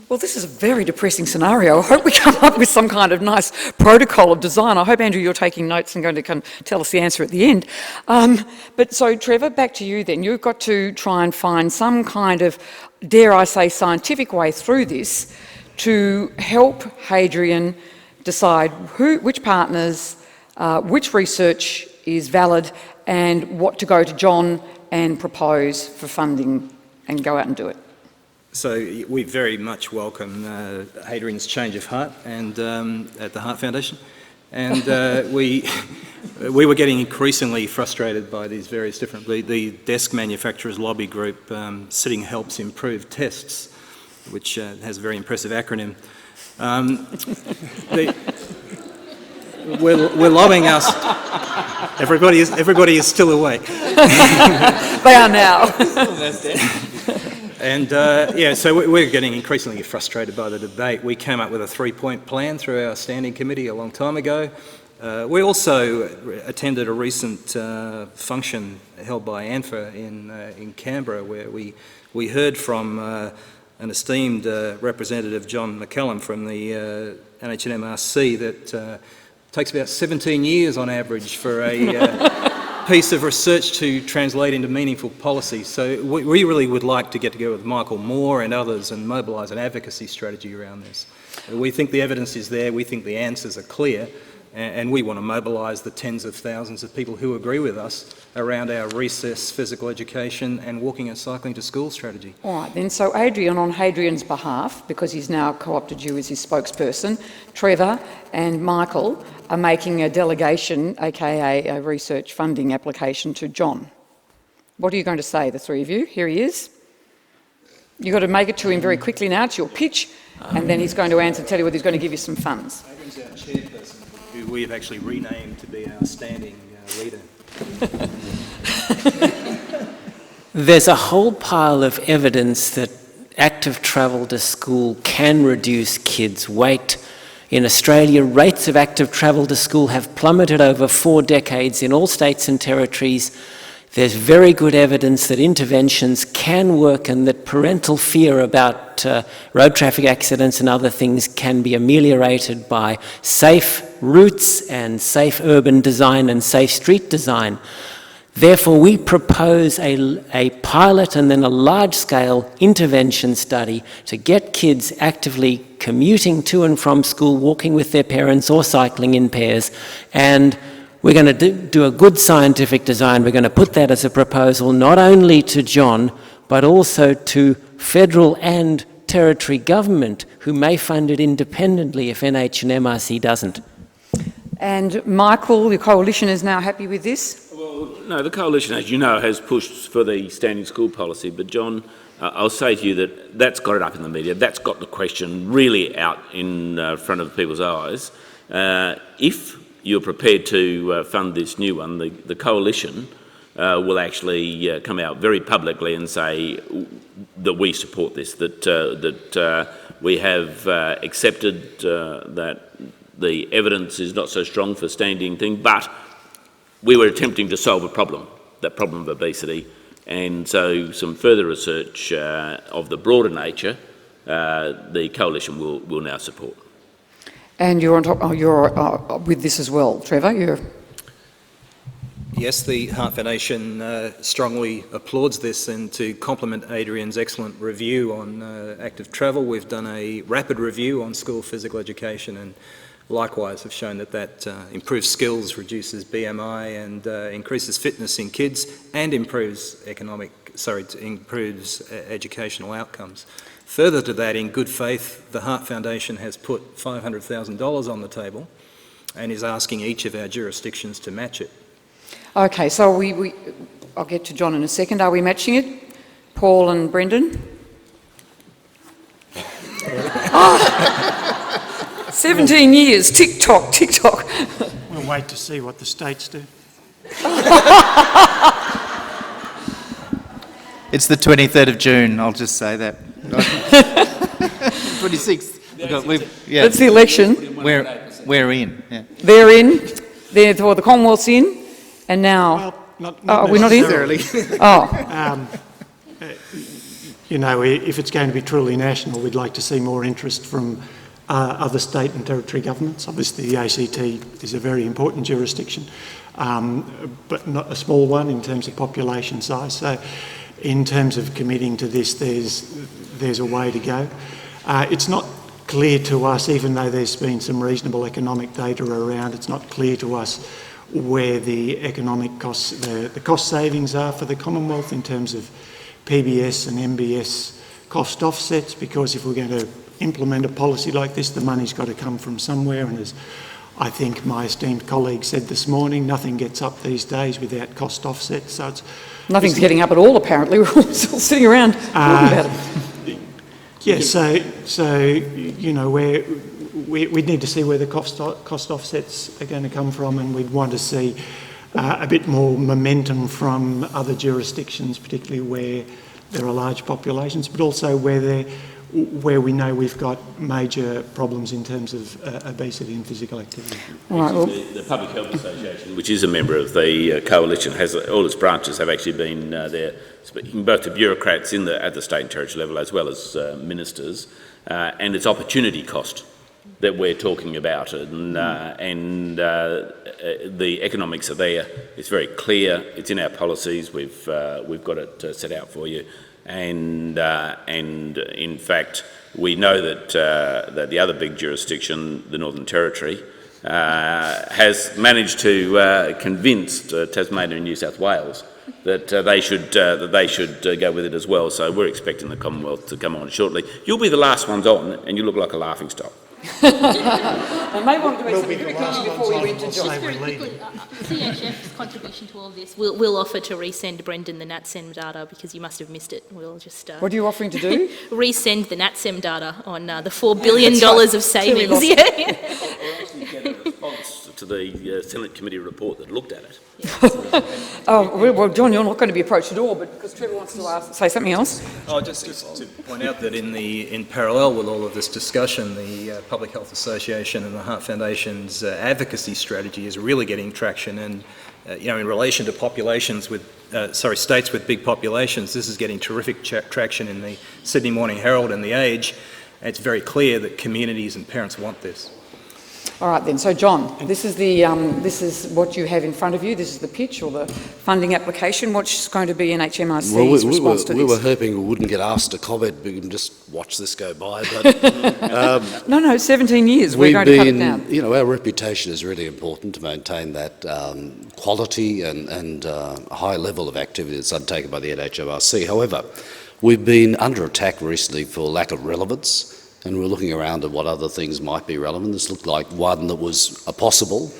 Well, this is a very depressing scenario. I hope we come up with some kind of nice protocol of design. I hope, Andrew, you're taking notes and going to tell us the answer at the end. But so, Trevor, back to you then. You've got to try and find some kind of, dare I say, scientific way through this to help Hadrian decide which partners, which research is valid, and what to go to John and propose for funding and go out and do it. So we very much welcome Hadrian's change of heart and at the Heart Foundation, and we were getting increasingly frustrated by these various different. The desk manufacturers lobby group, Sitting Helps Improve Tests, which has a very impressive acronym. We're lobbying us. Everybody is still awake. They are now. And so we're getting increasingly frustrated by the debate. We came up with a 3-point plan through our standing committee a long time ago. We also attended a recent function held by ANFA in Canberra, where we heard from an esteemed representative, John McCallum, from the NHMRC, that it takes about 17 years on average for a piece of research to translate into meaningful policy. So we really would like to get together with Michael Moore and others and mobilise an advocacy strategy around this. We think the evidence is there, we think the answers are clear, and we want to mobilise the tens of thousands of people who agree with us around our recess, physical education and walking and cycling to school strategy. All right then, so Adrian, on Hadrian's behalf, because he's now co-opted you as his spokesperson, Trevor and Michael are making a delegation, aka a research funding application to John. What are you going to say, the three of you? Here he is. You've got to make it to him very quickly now, it's your pitch, and then he's going to answer, tell you whether he's going to give you some funds. Adrian's our chairperson, who we have actually renamed to be our standing leader. There's a whole pile of evidence that active travel to school can reduce kids' weight. In Australia, rates of active travel to school have plummeted over 4 decades in all states and territories. There's very good evidence that interventions can work and that parental fear about road traffic accidents and other things can be ameliorated by safe routes and safe urban design and safe street design. Therefore, we propose a pilot and then a large-scale intervention study to get kids actively commuting to and from school, walking with their parents or cycling in pairs, and we're going to do a good scientific design. We're going to put that as a proposal not only to John, but also to federal and territory government, who may fund it independently if NH and MRC doesn't. And Michael, the coalition is now happy with this? Well, no, the coalition, as you know, has pushed for the standing school policy, but John, I'll say to you that that's got it up in the media, that's got the question really out in front of people's eyes. If you're prepared to fund this new one, the coalition will actually come out very publicly and say that we support this, that we have accepted that the evidence is not so strong for standing thing, but we were attempting to solve a problem, that problem of obesity, and so some further research of the broader nature, the coalition will now support. And you're on top. Oh, you're with this as well, Trevor. Yes, the Heart Foundation strongly applauds this, and to complement Adrian's excellent review on active travel, we've done a rapid review on school physical education, and likewise have shown that improves skills, reduces BMI and increases fitness in kids and improves educational outcomes. Further to that, in good faith, the Heart Foundation has put $500,000 on the table and is asking each of our jurisdictions to match it. Okay, so I'll get to John in a second. Are we matching it? Paul and Brendan? 17 years, tick-tock, tick-tock. We'll wait to see what the states do. It's the 23rd of June, I'll just say that. 26th. That's the election. We're in. Yeah. They're in. Therefore, the Commonwealth's in. And now... Well, not we're not in? Oh. You know, if it's going to be truly national, we'd like to see more interest from other state and territory governments. Obviously, the ACT is a very important jurisdiction, but not a small one in terms of population size. So in terms of committing to this, there's a way to go. It's not clear to us, even though there's been some reasonable economic data around, it's not clear to us where the economic costs, the cost savings are for the Commonwealth in terms of PBS and MBS cost offsets, because if we're going to implement a policy like this, the money's got to come from somewhere, and as I think my esteemed colleague said this morning, nothing gets up these days without cost offsets. So nothing's getting up at all, apparently. We're all still sitting around talking about it. Yeah, so you know, we'd need to see where the cost offsets are going to come from, and we'd want to see a bit more momentum from other jurisdictions, particularly where there are large populations, but also where where we know we've got major problems in terms of obesity and physical activity. All right, well, The Public Health Association, which is a member of the coalition, has all its branches have actually been there, speaking both to bureaucrats at the state and territory level as well as ministers, and its opportunity cost that we're talking about, and the economics are there. It's very clear. It's in our policies. We've got it set out for you, and in fact, we know that that the other big jurisdiction, the Northern Territory, has managed to convince Tasmania and New South Wales that they should go with it as well. So we're expecting the Commonwealth to come on shortly. You'll be the last ones on, and you look like a laughingstock. I may want to make something very quickly before we went to John. Just very quickly, CHF's contribution to all of this, we'll offer to resend Brendan the NatSem data because you must have missed it. We'll just... What are you offering to do? Resend the NatSem data on the $4 billion of savings. Get a response to the Senate committee report that looked at it. Oh, well, John, you're not going to be approached at all, but because Trevor wants to say something else. Oh, just to point out that in parallel with all of this discussion, the Public Health Association and the Heart Foundation's advocacy strategy is really getting traction, and in relation to populations with states with big populations, this is getting terrific traction in the Sydney Morning Herald and the Age. It's very clear that communities and parents want this. All right then, so John, this is what you have in front of you. This is the pitch or the funding application. What's going to be NHMRC's response to this? We were hoping we wouldn't get asked to comment. We can just watch this go by. But no, 17 years. We're going to cut it down. Our reputation is really important to maintain that quality and high level of activity that's undertaken by the NHMRC. However, we've been under attack recently for lack of relevance. And we're looking around at what other things might be relevant. This looked like one that was a possible.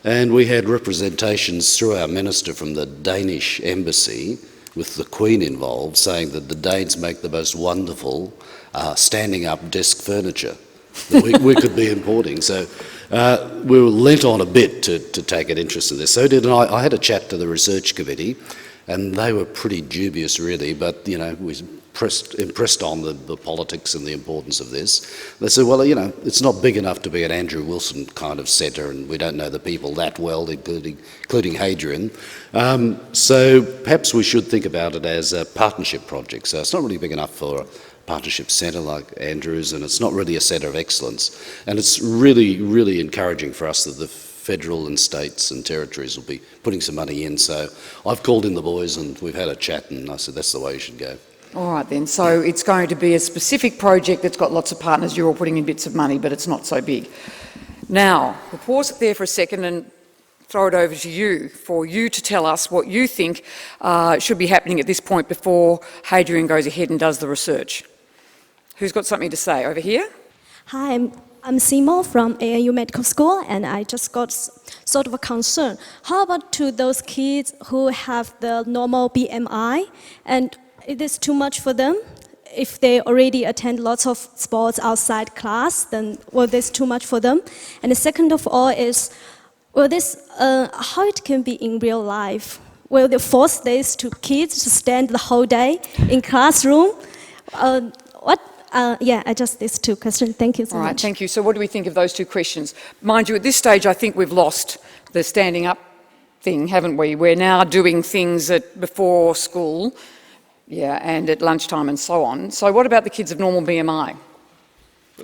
And we had representations through our minister from the Danish embassy with the Queen involved saying that the Danes make the most wonderful standing up desk furniture that we could be importing. So we were lent on a bit to take an interest in this. So did I had a chat to the research committee and they were pretty dubious really, but we impressed on the politics and the importance of this. They said, well, it's not big enough to be an Andrew Wilson kind of centre, and we don't know the people that well, including Hadrian. So perhaps we should think about it as a partnership project. So it's not really big enough for a partnership centre like Andrews, and it's not really a centre of excellence. And it's really, really encouraging for us that the federal and states and territories will be putting some money in. So I've called in the boys and we've had a chat, and I said that's the way you should go. All right then, so it's going to be a specific project that's got lots of partners, you're all putting in bits of money, but it's not so big. Now, we'll pause it there for a second and throw it over to you, for you to tell us what you think should be happening at this point before Hadrian goes ahead and does the research. Who's got something to say? Over here? Hi, I'm Simo from ANU Medical School, and I just got sort of a concern. How about to those kids who have the normal BMI, and it is too much for them? If they already attend lots of sports outside class, then this too much for them? And the second of all is, how it can be in real life? Will they force this to kids to stand the whole day in classroom? Just these two questions. Thank you so much. All right, thank you. So what do we think of those two questions? Mind you, at this stage, I think we've lost the standing up thing, haven't we? We're now doing things before school, and at lunchtime and so on. So what about the kids of normal BMI?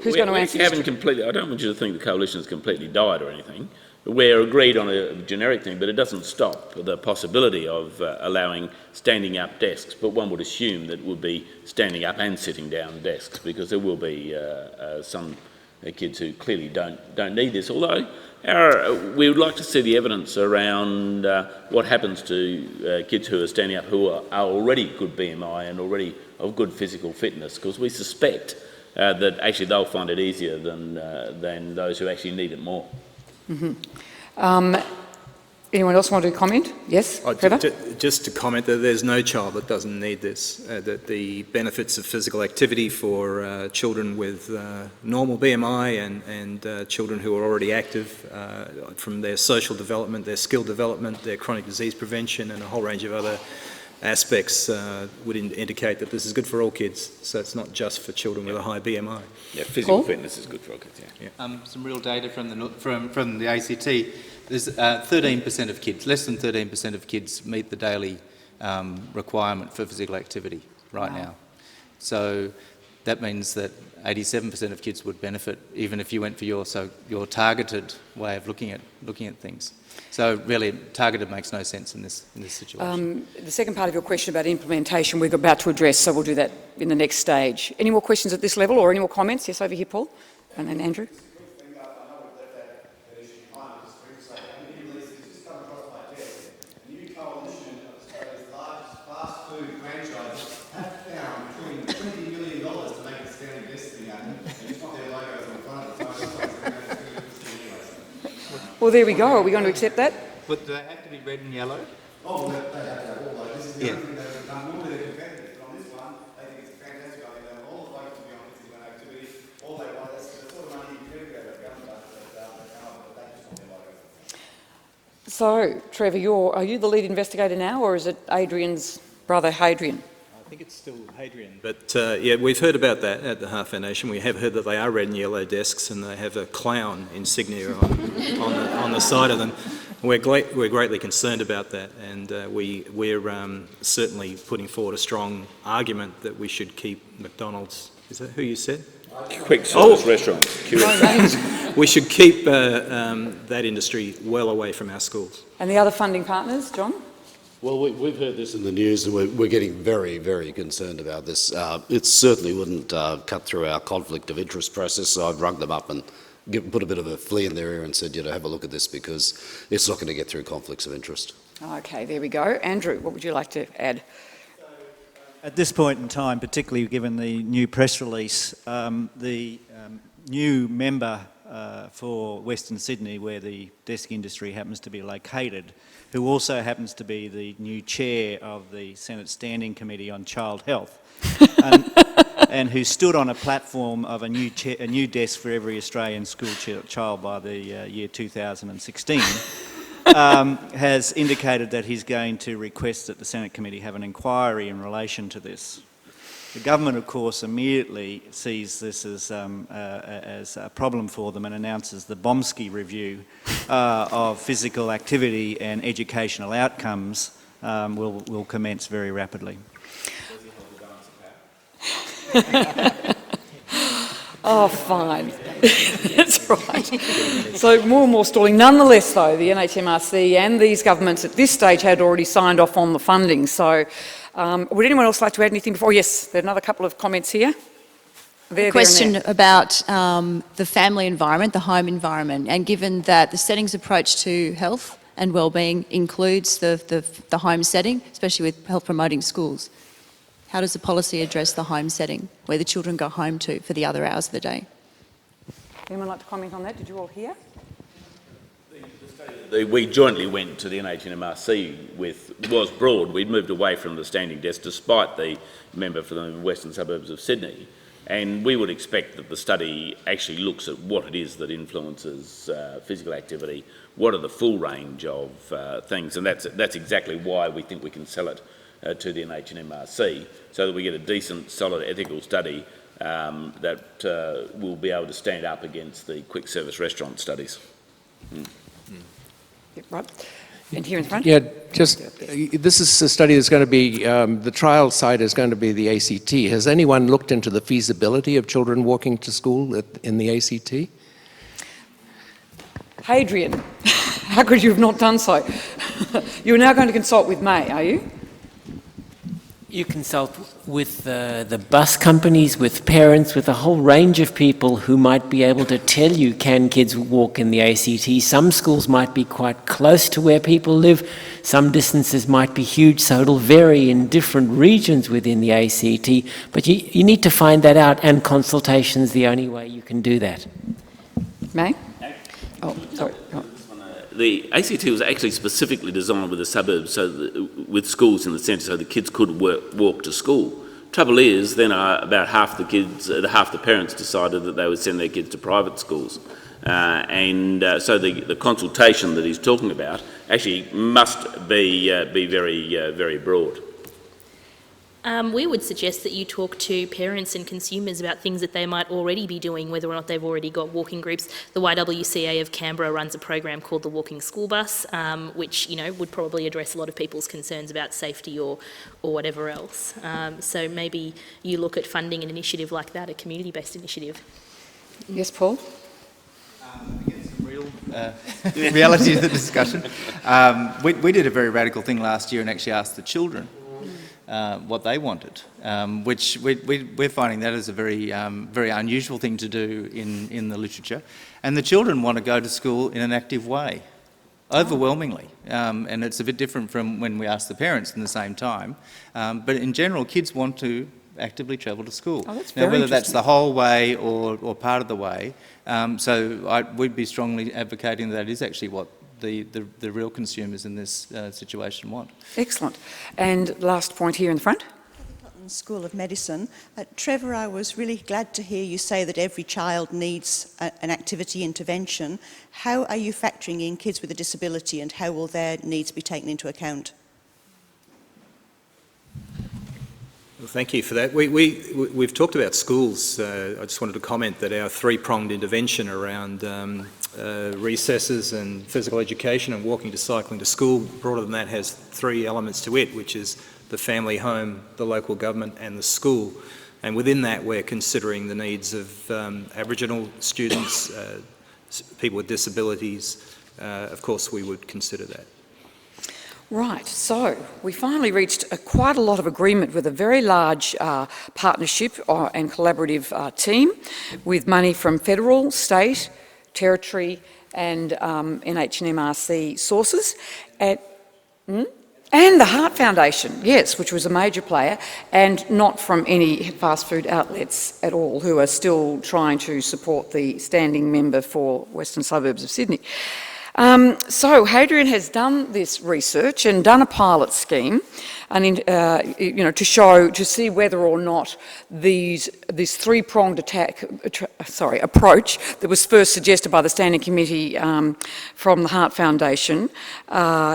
Who's going to answer this? I don't want you to think the coalition has completely died or anything. We're agreed on a generic thing, but it doesn't stop the possibility of allowing standing up desks. But one would assume that it would be standing up and sitting down desks, because there will be some kids who clearly don't need this. Although we would like to see the evidence around what happens to kids who are standing up who are already good BMI and already of good physical fitness, because we suspect that actually they'll find it easier than those who actually need it more. Mm-hmm. Anyone else want to comment? Yes, Trevor? Just to comment that there's no child that doesn't need this, that the benefits of physical activity for children with normal BMI and children who are already active, from their social development, their skill development, their chronic disease prevention, and a whole range of other aspects would indicate that this is good for all kids, so it's not just for children with a high BMI. Yeah, physical fitness is good for all kids, Some real data from the ACT. There's 13% of kids, less than 13% of kids meet the daily requirement for physical activity right now. So that means that 87% of kids would benefit even if you went for your targeted way of looking at things. So really, targeted makes no sense in this situation. The second part of your question about implementation we're about to address, so we'll do that in the next stage. Any more questions at this level or any more comments? Yes, over here, Paul. And then Andrew. Well, there we go. Are we going to accept that? But do they have to be red and yellow? Oh, they have to have all those. This is the only thing they've done. Normally they're competitive, but on this one, they think it's fantastic. I mean, they want all the folks to be on physical activity. All they want, that's the sort of money you can get out of government, but they just want their logo. So, Trevor, are you the lead investigator now, or is it Adrian's brother, Hadrian? I think it's still Hadrian. But yeah, we've heard about that at the Heart Foundation. We have heard that they are red and yellow desks and they have a clown insignia on the side of them. We're greatly concerned about that, and we're certainly putting forward a strong argument that we should keep McDonald's. Is that who you said? Quick service restaurants. We should keep that industry well away from our schools. And the other funding partners, John? Well, we've heard this in the news and we're getting very, very concerned about this. It certainly wouldn't cut through our conflict of interest process, so I've rung them up and put a bit of a flea in their ear and said, have a look at this because it's not going to get through conflicts of interest. Okay, there we go. Andrew, what would you like to add? At this point in time, particularly given the new press release, the new member for Western Sydney, where the desk industry happens to be located, who also happens to be the new chair of the Senate Standing Committee on Child Health, and who stood on a platform of a new desk for every Australian school child by the year 2016, has indicated that he's going to request that the Senate Committee have an inquiry in relation to this. The government, of course, immediately sees this as a problem for them and announces the Bomsky review of physical activity and educational outcomes will commence very rapidly. Oh, fine. That's right. So more and more stalling. Nonetheless, though, the NHMRC and these governments at this stage had already signed off on the funding. So would anyone else like to add anything before? Yes, there are another couple of comments here. A question about the family environment, the home environment, and given that the settings approach to health and wellbeing includes the home setting, especially with health promoting schools, how does the policy address the home setting, where the children go home to for the other hours of the day? Anyone like to comment on that? Did you all hear? We jointly went to the NHMRC was broad. We'd moved away from the standing desk despite the member for the western suburbs of Sydney. And we would expect that the study actually looks at what it is that influences physical activity, what are the full range of things, and that's exactly why we think we can sell it to the NHMRC, so that we get a decent, solid ethical study that will be able to stand up against the quick service restaurant studies. Right. And here in front? Yeah, this is a study that's going to be, the trial site is going to be the ACT. Has anyone looked into the feasibility of children walking to school in the ACT? Hadrian, how could you have not done so? You're now going to consult with May, are you? You consult with the bus companies, with parents, with a whole range of people who might be able to tell you, can kids walk in the ACT? Some schools might be quite close to where people live, some distances might be huge, so it'll vary in different regions within the ACT, but you need to find that out, and consultation's the only way you can do that. May? Oh, sorry. Oh. The ACT was actually specifically designed with the suburbs, with schools in the centre, so the kids could walk to school. Trouble is, then about half the parents decided that they would send their kids to private schools, so the consultation that he's talking about actually must be very, very broad. We would suggest that you talk to parents and consumers about things that they might already be doing, whether or not they've already got walking groups. The YWCA of Canberra runs a program called the Walking School Bus, which, you know, would probably address a lot of people's concerns about safety or whatever else. So maybe you look at funding an initiative like that, a community-based initiative. Yes, Paul? Again, some real reality to the discussion. We did a very radical thing last year and actually asked the children what they wanted, which we're finding that is a very unusual thing to do in the literature. And the children want to go to school in an active way, overwhelmingly. And it's a bit different from when we ask the parents in the same time. But in general, kids want to actively travel to school. Oh, that's now, very whether that's interesting. the whole way or part of the way, we'd be strongly advocating that is actually what the real consumers in this situation want. Excellent. And last point here in the front. School of Medicine. Trevor, I was really glad to hear you say that every child needs an activity intervention. How are you factoring in kids with a disability and how will their needs be taken into account? Well, thank you for that. We've talked about schools. I just wanted to comment that our three-pronged intervention around recesses and physical education and walking to cycling to school, broader than that, has three elements to it, which is the family home, the local government and the school. And within that we're considering the needs of Aboriginal students, people with disabilities. Of course we would consider that. Right, so we finally reached quite a lot of agreement with a very large partnership and collaborative team with money from federal, state, territory and NHMRC sources. And the Heart Foundation, yes, which was a major player, and not from any fast food outlets at all, who are still trying to support the standing member for Western Suburbs of Sydney. So Hadrian has done this research and done a pilot scheme, and to see whether or not this three-pronged approach that was first suggested by the Standing Committee from the Heart Foundation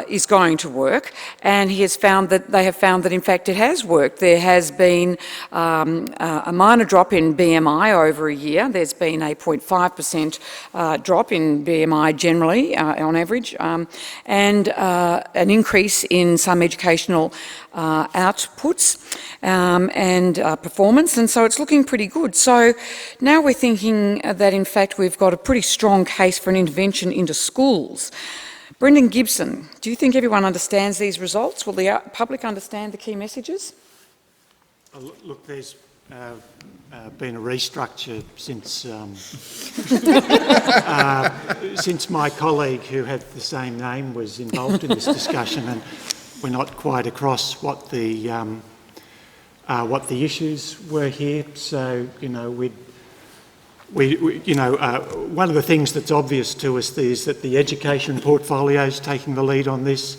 is going to work. And he has found that in fact it has worked. There has been a minor drop in BMI over a year. There's been a 0.5% drop in BMI generally on average, and an increase in some educational outputs and performance, and so it's looking pretty good. So now we're thinking that in fact we've got a pretty strong case for an intervention into schools. Brendan Gibson, do you think everyone understands these results? Will the public understand the key messages? Look, there's been a restructure since my colleague who had the same name was involved in this discussion, and we're not quite across what the issues were here. So one of the things that's obvious to us is that the education portfolio is taking the lead on this.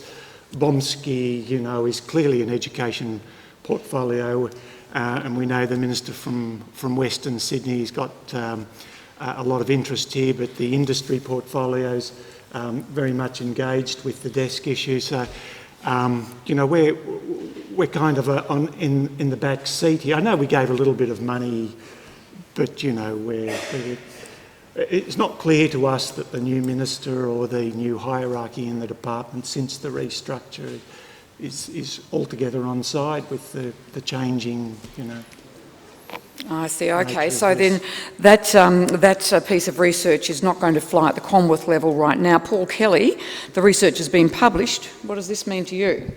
Bomsky, is clearly an education portfolio, and we know the Minister from Western Sydney has got a lot of interest here, but the industry portfolio's very much engaged with the desk issue. So, we're kind of in the back seat here. I know we gave a little bit of money, but it's not clear to us that the new minister or the new hierarchy in the department since the restructure is altogether on side with the changing, I see, okay, so then that piece of research is not going to fly at the Commonwealth level right now. Paul Kelly, the research has been published. What does this mean to you?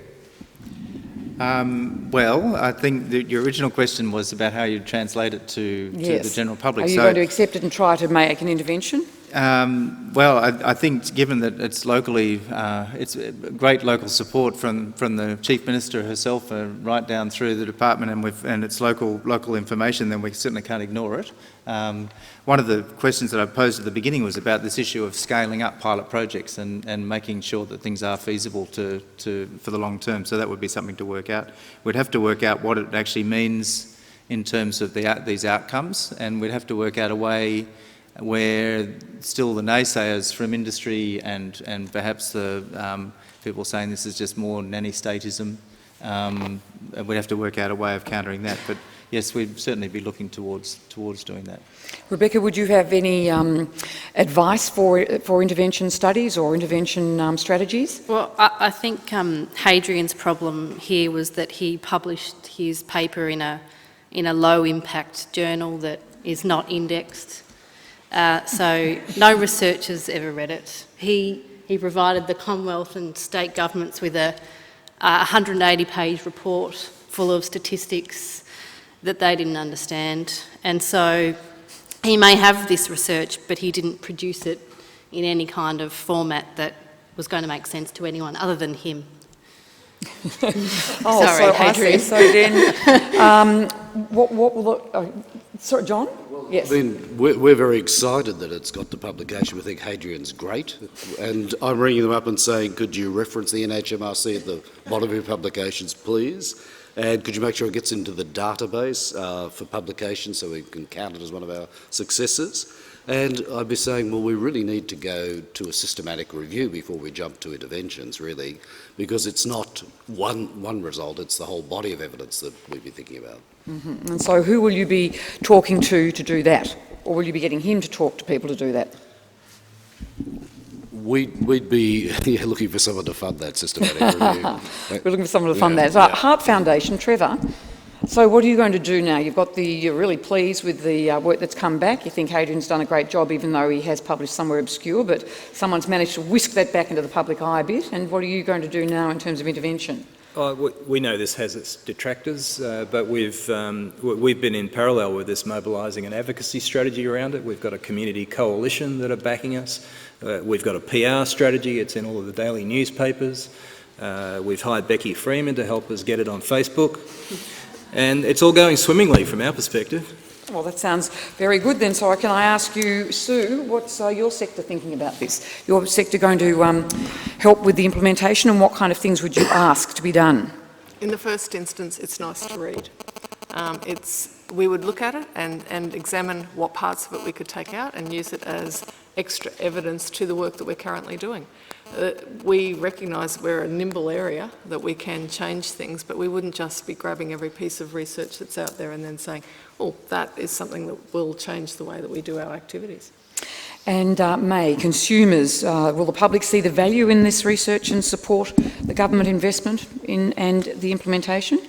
Well, I think your original question was about how you translate it to the general public. Are you going to accept it and try to make an intervention? Well, I think given that it's locally, it's great local support from the Chief Minister herself right down through the department, and it's local information, then we certainly can't ignore it. One of the questions that I posed at the beginning was about this issue of scaling up pilot projects and making sure that things are feasible for the long term. So that would be something to work out. We'd have to work out what it actually means in terms of these outcomes, and we'd have to work out a way where still the naysayers from industry and perhaps the people saying this is just more nanny statism And we'd have to work out a way of countering that. But yes, we'd certainly be looking towards doing that. Rebecca, would you have any advice for intervention studies or intervention strategies? Well, I think Hadrian's problem here was that he published his paper in a low-impact journal that is not indexed. So no researchers ever read it. He provided the Commonwealth and state governments with a 180-page report full of statistics that they didn't understand. And so he may have this research, but he didn't produce it in any kind of format that was going to make sense to anyone other than him. Sorry, Hadrian. So then, what will sorry, John? Yes. I mean, we're very excited that it's got to publication. We think Hadrian's great. And I'm ringing them up and saying, could you reference the NHMRC at the bottom of your publications, please? And could you make sure it gets into the database for publication so we can count it as one of our successes? And I'd be saying, well, we really need to go to a systematic review before we jump to interventions, really, because it's not one result, it's the whole body of evidence that we'd be thinking about. Mm-hmm. And so who will you be talking to do that? Or will you be getting him to talk to people to do that? We'd be looking for someone to fund that systematic review. We're looking for someone to fund that. So Heart Foundation, Trevor, so what are you going to do now? You're really pleased with the work that's come back. You think Hadrian's done a great job, even though he has published somewhere obscure, but someone's managed to whisk that back into the public eye a bit. And what are you going to do now in terms of intervention? We know this has its detractors, but we've been in parallel with this mobilising an advocacy strategy around it. We've got a community coalition that are backing us. We've got a PR strategy. It's in all of the daily newspapers. We've hired Becky Freeman to help us get it on Facebook. And it's all going swimmingly from our perspective. Well, that sounds very good then. So can I ask you, Sue, what's your sector thinking about this? Your sector going to help with the implementation, and what kind of things would you ask to be done? In the first instance, it's nice to read. We would look at it and examine what parts of it we could take out and use it as extra evidence to the work that we're currently doing. We recognise we're a nimble area, that we can change things, but we wouldn't just be grabbing every piece of research that's out there and then saying, oh, that is something that will change the way that we do our activities. And May, consumers, will the public see the value in this research and support the government investment in and the implementation?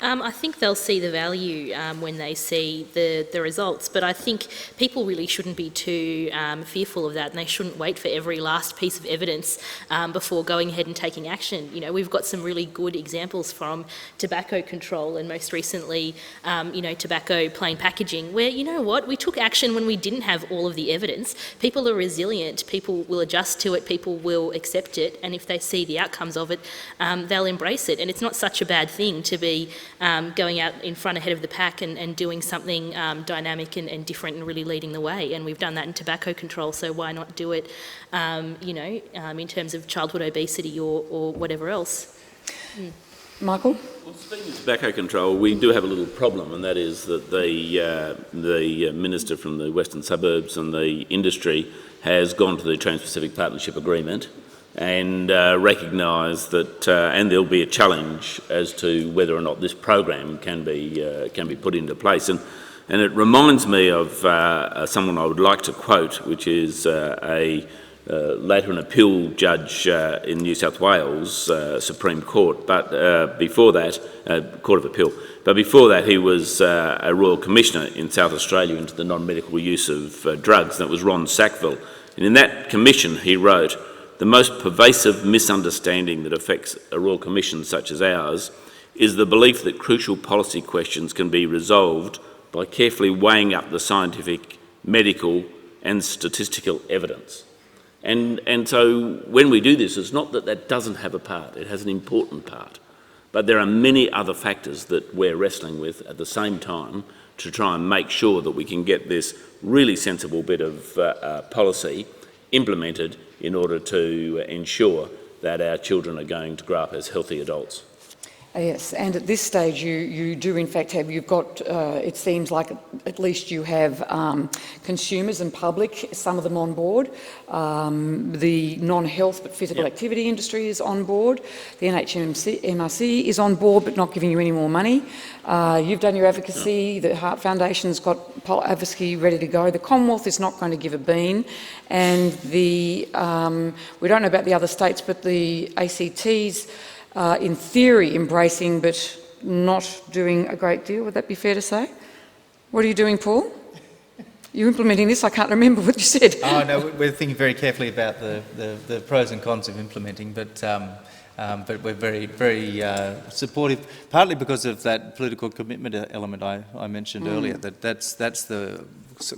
I think they'll see the value when they see the results, but I think people really shouldn't be too fearful of that, and they shouldn't wait for every last piece of evidence before going ahead and taking action. You know, we've got some really good examples from tobacco control and most recently, tobacco plain packaging, where, you know what, we took action when we didn't have all of the evidence. People are resilient, people will adjust to it, people will accept it, and if they see the outcomes of it, they'll embrace it. And it's not such a bad thing to be going out in front ahead of the pack and doing something dynamic and different and really leading the way. And we've done that in tobacco control, so why not do it, in terms of childhood obesity or whatever else. Michael? Well, speaking of tobacco control, we do have a little problem, and that is that the minister from the Western Suburbs and the industry has gone to the Trans-Pacific Partnership Agreement and recognise that, and there'll be a challenge as to whether or not this program can be put into place. And it reminds me of someone I would like to quote, which is later an appeal judge in New South Wales Supreme Court, but before that, Court of Appeal. But before that, he was a Royal Commissioner in South Australia into the non-medical use of drugs, and that was Ron Sackville. And in that commission, he wrote, "The most pervasive misunderstanding that affects a Royal Commission such as ours is the belief that crucial policy questions can be resolved by carefully weighing up the scientific, medical and statistical evidence." And so when we do this, it's not that that doesn't have a part, it has an important part. But there are many other factors that we're wrestling with at the same time to try and make sure that we can get this really sensible bit of policy implemented in order to ensure that our children are going to grow up as healthy adults. Yes, and at this stage you do in fact have, you've got, it seems like at least you have consumers and public, some of them on board. The non-health but physical activity industry is on board. The MRC is on board but not giving you any more money. You've done your advocacy, the Heart Foundation's got advocacy ready to go. The Commonwealth is not going to give a bean, and we don't know about the other states, but the ACT's in theory embracing but not doing a great deal. Would that be fair to say? What are you doing, Paul? You're implementing this? I can't remember what you said. Oh no, we're thinking very carefully about the pros and cons of implementing, but we're very, very supportive, partly because of that political commitment element I mentioned earlier.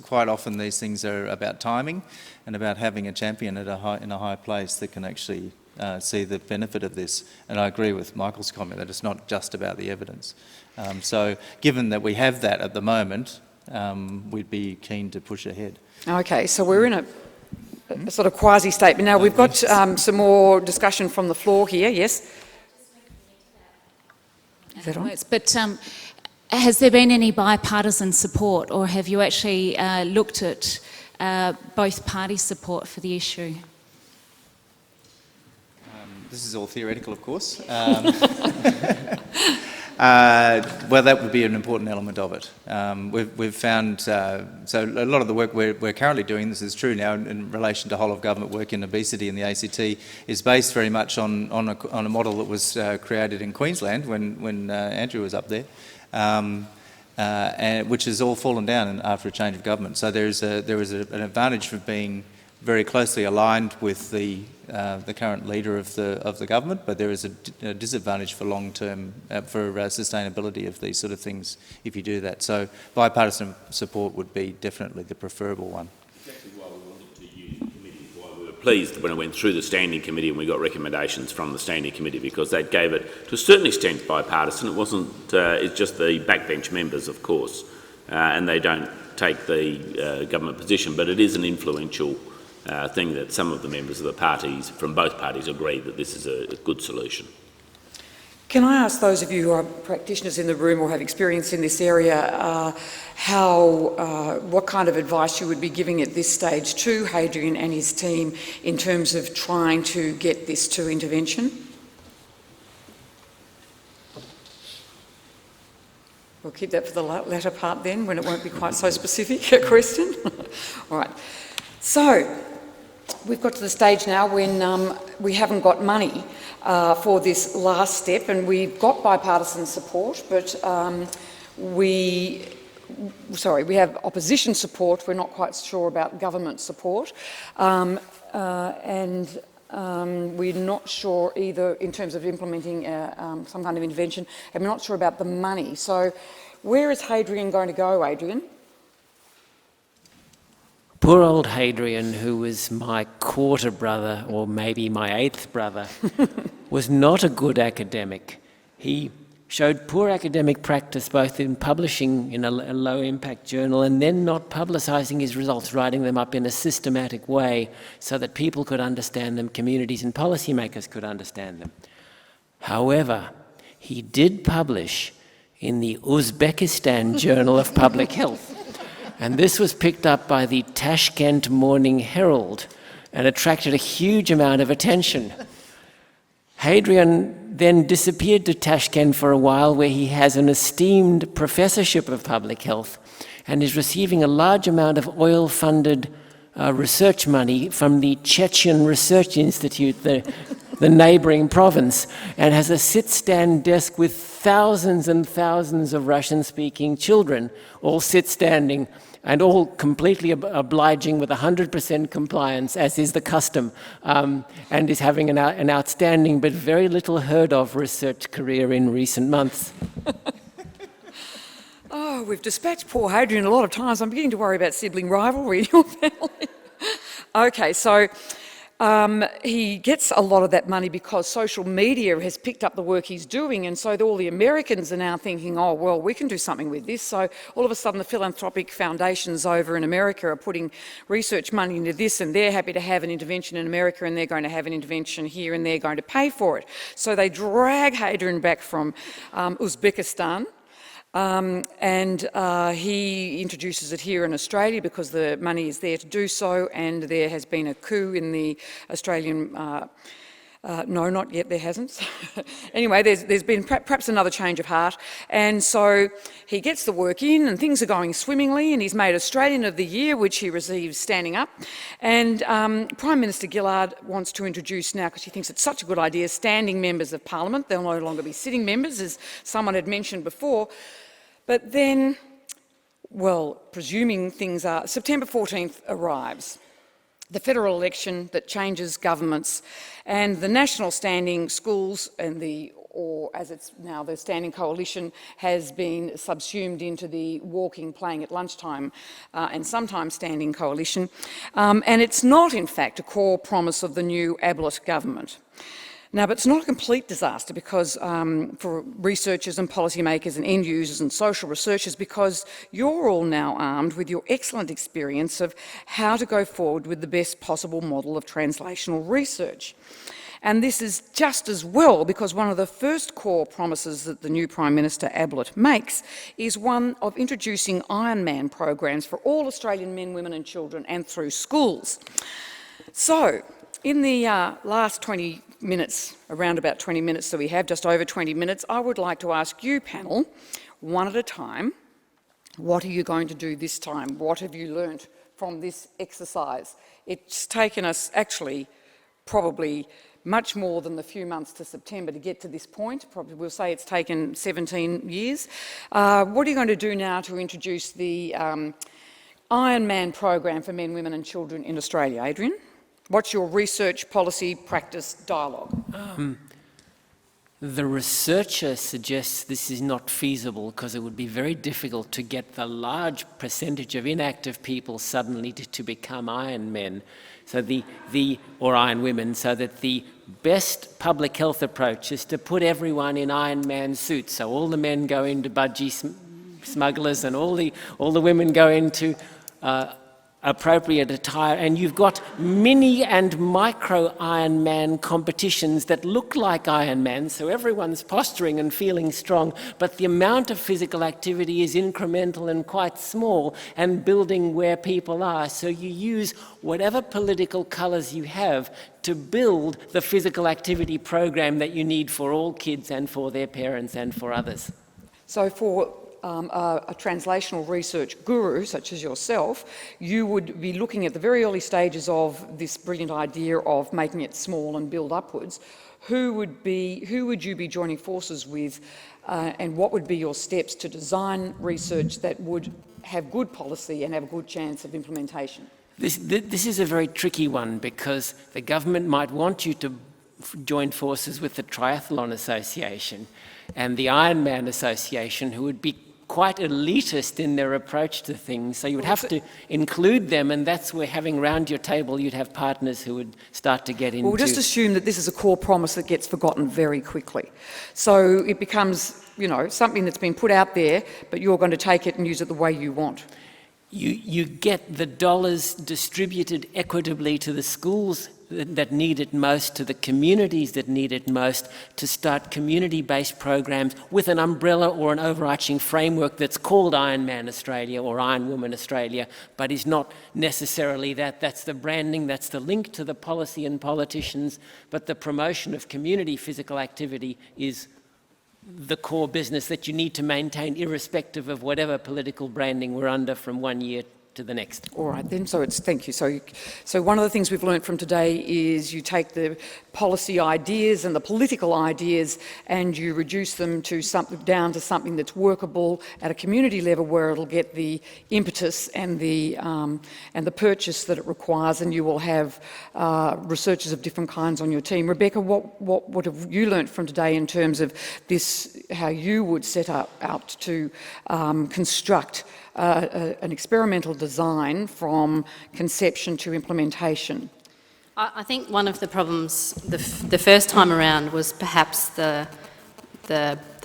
Quite often these things are about timing and about having a champion in a high place that can actually see the benefit of this. And I agree with Michael's comment that it's not just about the evidence. So given that we have that at the moment, we'd be keen to push ahead. Okay, so we're in a sort of quasi-statement. Now we've got some more discussion from the floor here, yes? Is that on? But has there been any bipartisan support, or have you actually looked at both parties' support for the issue? This is all theoretical, of course. Well, that would be an important element of it. We've found, so a lot of the work we're currently doing, this is true now in relation to whole of government work in obesity in the ACT, is based very much on a model that was created in Queensland when Andrew was up there, and which has all fallen down after a change of government. So there is an advantage for being very closely aligned with the current leader of the government, but there is a disadvantage for long-term, for sustainability of these sort of things if you do that. So bipartisan support would be definitely the preferable one. Exactly why we wanted to use the committee, why we were pleased when it went through the standing committee and we got recommendations from the standing committee, because that gave it, to a certain extent, bipartisan. It wasn't, it's just the backbench members, of course, and they don't take the government position, but it is an influential thing that some of the members of the parties, from both parties, agree that this is a good solution. Can I ask those of you who are practitioners in the room or have experience in this area, what kind of advice you would be giving at this stage to Hadrian and his team in terms of trying to get this to intervention? We'll keep that for the latter part then, when it won't be quite so specific a question. All right. So, we've got to the stage now when we haven't got money for this last step, and we've got bipartisan support, but we have opposition support. We're not quite sure about government support, and we're not sure either in terms of implementing some kind of intervention, and we're not sure about the money. So where is Hadrian going to go, Adrian? Poor old Hadrian, who was my quarter brother, or maybe my eighth brother, was not a good academic. He showed poor academic practice both in publishing in a low-impact journal and then not publicising his results, writing them up in a systematic way so that people could understand them, communities and policymakers could understand them. However, he did publish in the Uzbekistan Journal of Public Health. And this was picked up by the Tashkent Morning Herald and attracted a huge amount of attention. Hadrian then disappeared to Tashkent for a while, where he has an esteemed professorship of public health and is receiving a large amount of oil-funded research money from the Chechen Research Institute, the neighbouring province, and has a sit-stand desk with thousands and thousands of Russian-speaking children, all sit-standing and all completely obliging with 100% compliance, as is the custom, and is having an outstanding but very little heard of research career in recent months. Oh, we've dispatched poor Hadrian a lot of times. I'm beginning to worry about sibling rivalry in your family. Okay, so He gets a lot of that money because social media has picked up the work he's doing, and so all the Americans are now thinking, oh, well, we can do something with this. So all of a sudden the philanthropic foundations over in America are putting research money into this, and they're happy to have an intervention in America, and they're going to have an intervention here, and they're going to pay for it. So they drag Hadrian back from Uzbekistan. He introduces it here in Australia because the money is there to do so, and there has been a coup in the Australian, no, not yet, there hasn't. Anyway, there's been perhaps another change of heart, and so he gets the work in and things are going swimmingly, and he's made Australian of the Year, which he receives standing up, and Prime Minister Gillard wants to introduce now, because he thinks it's such a good idea, standing members of Parliament. They'll no longer be sitting members, as someone had mentioned before. But then, well, presuming things are, September 14th arrives, the federal election that changes governments, and the national standing schools and or as it's now the standing coalition, has been subsumed into the walking, playing at lunchtime and sometimes standing coalition. And it's not, in fact, a core promise of the new Ablett government. Now, but it's not a complete disaster because for researchers and policymakers and end users and social researchers, because you're all now armed with your excellent experience of how to go forward with the best possible model of translational research. And this is just as well because one of the first core promises that the new Prime Minister Ablett makes is one of introducing Ironman programs for all Australian men, women and children and through schools. So, in the last 20 minutes, around about 20 minutes that we have, just over 20 minutes, I would like to ask you, panel, one at a time, what are you going to do this time? What have you learnt from this exercise? It's taken us actually probably much more than the few months to September to get to this point. Probably we'll say it's taken 17 years. What are you going to do now to introduce the Ironman program for men, women and children in Australia? Adrian? What's your research, policy, practice, dialogue? The researcher suggests this is not feasible because it would be very difficult to get the large percentage of inactive people suddenly to become Ironmen, so or Iron women, so that the best public health approach is to put everyone in Ironman suits. So all the men go into budgie smugglers and all the women go into appropriate attire, and you've got mini and micro Ironman competitions that look like Ironman, so everyone's posturing and feeling strong, but the amount of physical activity is incremental and quite small and building where people are. So you use whatever political colours you have to build the physical activity program that you need for all kids and for their parents and for others. So for a translational research guru such as yourself, you would be looking at the very early stages of this brilliant idea of making it small and build upwards. Who would you be joining forces with, and what would be your steps to design research that would have good policy and have a good chance of implementation? This is a very tricky one because the government might want you to join forces with the Triathlon Association and the Ironman Association, who would be quite elitist in their approach to things, so you would have to include them, and that's where, having round your table, you'd have partners who would start to get into... Well, we'll just assume that this is a core promise that gets forgotten very quickly. So it becomes, you know, something that's been put out there, but you're going to take it and use it the way you want. You get the dollars distributed equitably to the schools that need it most, to the communities that need it most, to start community-based programs with an umbrella or an overarching framework that's called Ironman Australia or Iron Woman Australia, but is not necessarily that. That's the branding, that's the link to the policy and politicians, but the promotion of community physical activity is the core business that you need to maintain irrespective of whatever political branding we're under from one year to the next. All right then, thank you. So one of the things we've learnt from today is you take the policy ideas and the political ideas and you reduce them to down to something that's workable at a community level where it'll get the impetus and the purchase that it requires, and you will have researchers of different kinds on your team. Rebecca, what have you learnt from today in terms of this, how you would set out to construct an experimental design from conception to implementation? I think one of the problems the first time around was perhaps the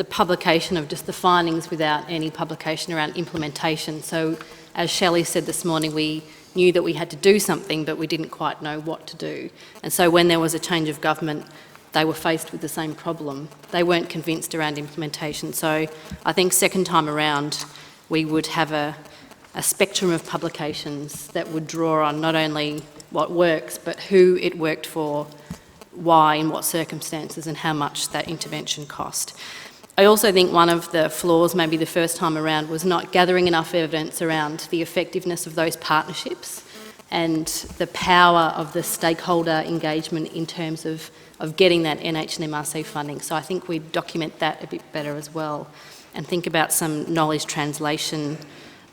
publication of just the findings without any publication around implementation. So as Shelley said this morning, we knew that we had to do something, but we didn't quite know what to do. And so when there was a change of government, they were faced with the same problem. They weren't convinced around implementation. So I think second time around, we would have a spectrum of publications that would draw on not only what works, but who it worked for, why, in what circumstances, and how much that intervention cost. I also think one of the flaws, maybe the first time around, was not gathering enough evidence around the effectiveness of those partnerships and the power of the stakeholder engagement in terms of getting that NH and MRC funding. So I think we document that a bit better as well and think about some knowledge translation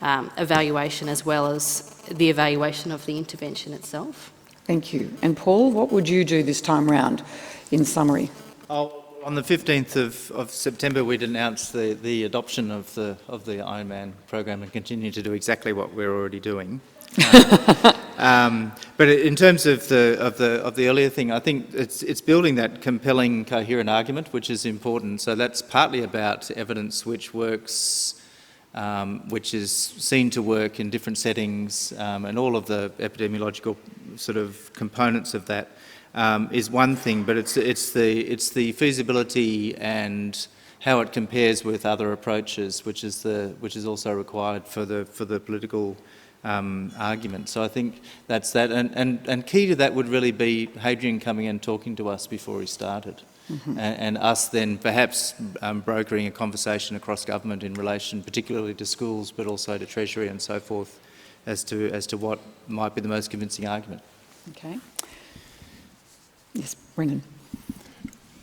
evaluation as well as the evaluation of the intervention itself. Thank you. And Paul, what would you do this time round in summary? On the 15th of September, we'd announced the adoption of the Ironman program and continue to do exactly what we're already doing. But in terms of the earlier thing, I think it's building that compelling, coherent argument, which is important. So that's partly about evidence which works, which is seen to work in different settings, and all of the epidemiological sort of components of that is one thing. But it's the feasibility and how it compares with other approaches, which is also required for the political argument. So I think that's that, and key to that would really be Hadrian coming and talking to us before he started, and us then perhaps brokering a conversation across government in relation, particularly to schools, but also to Treasury and so forth, as to what might be the most convincing argument. Okay. Yes, Brendan.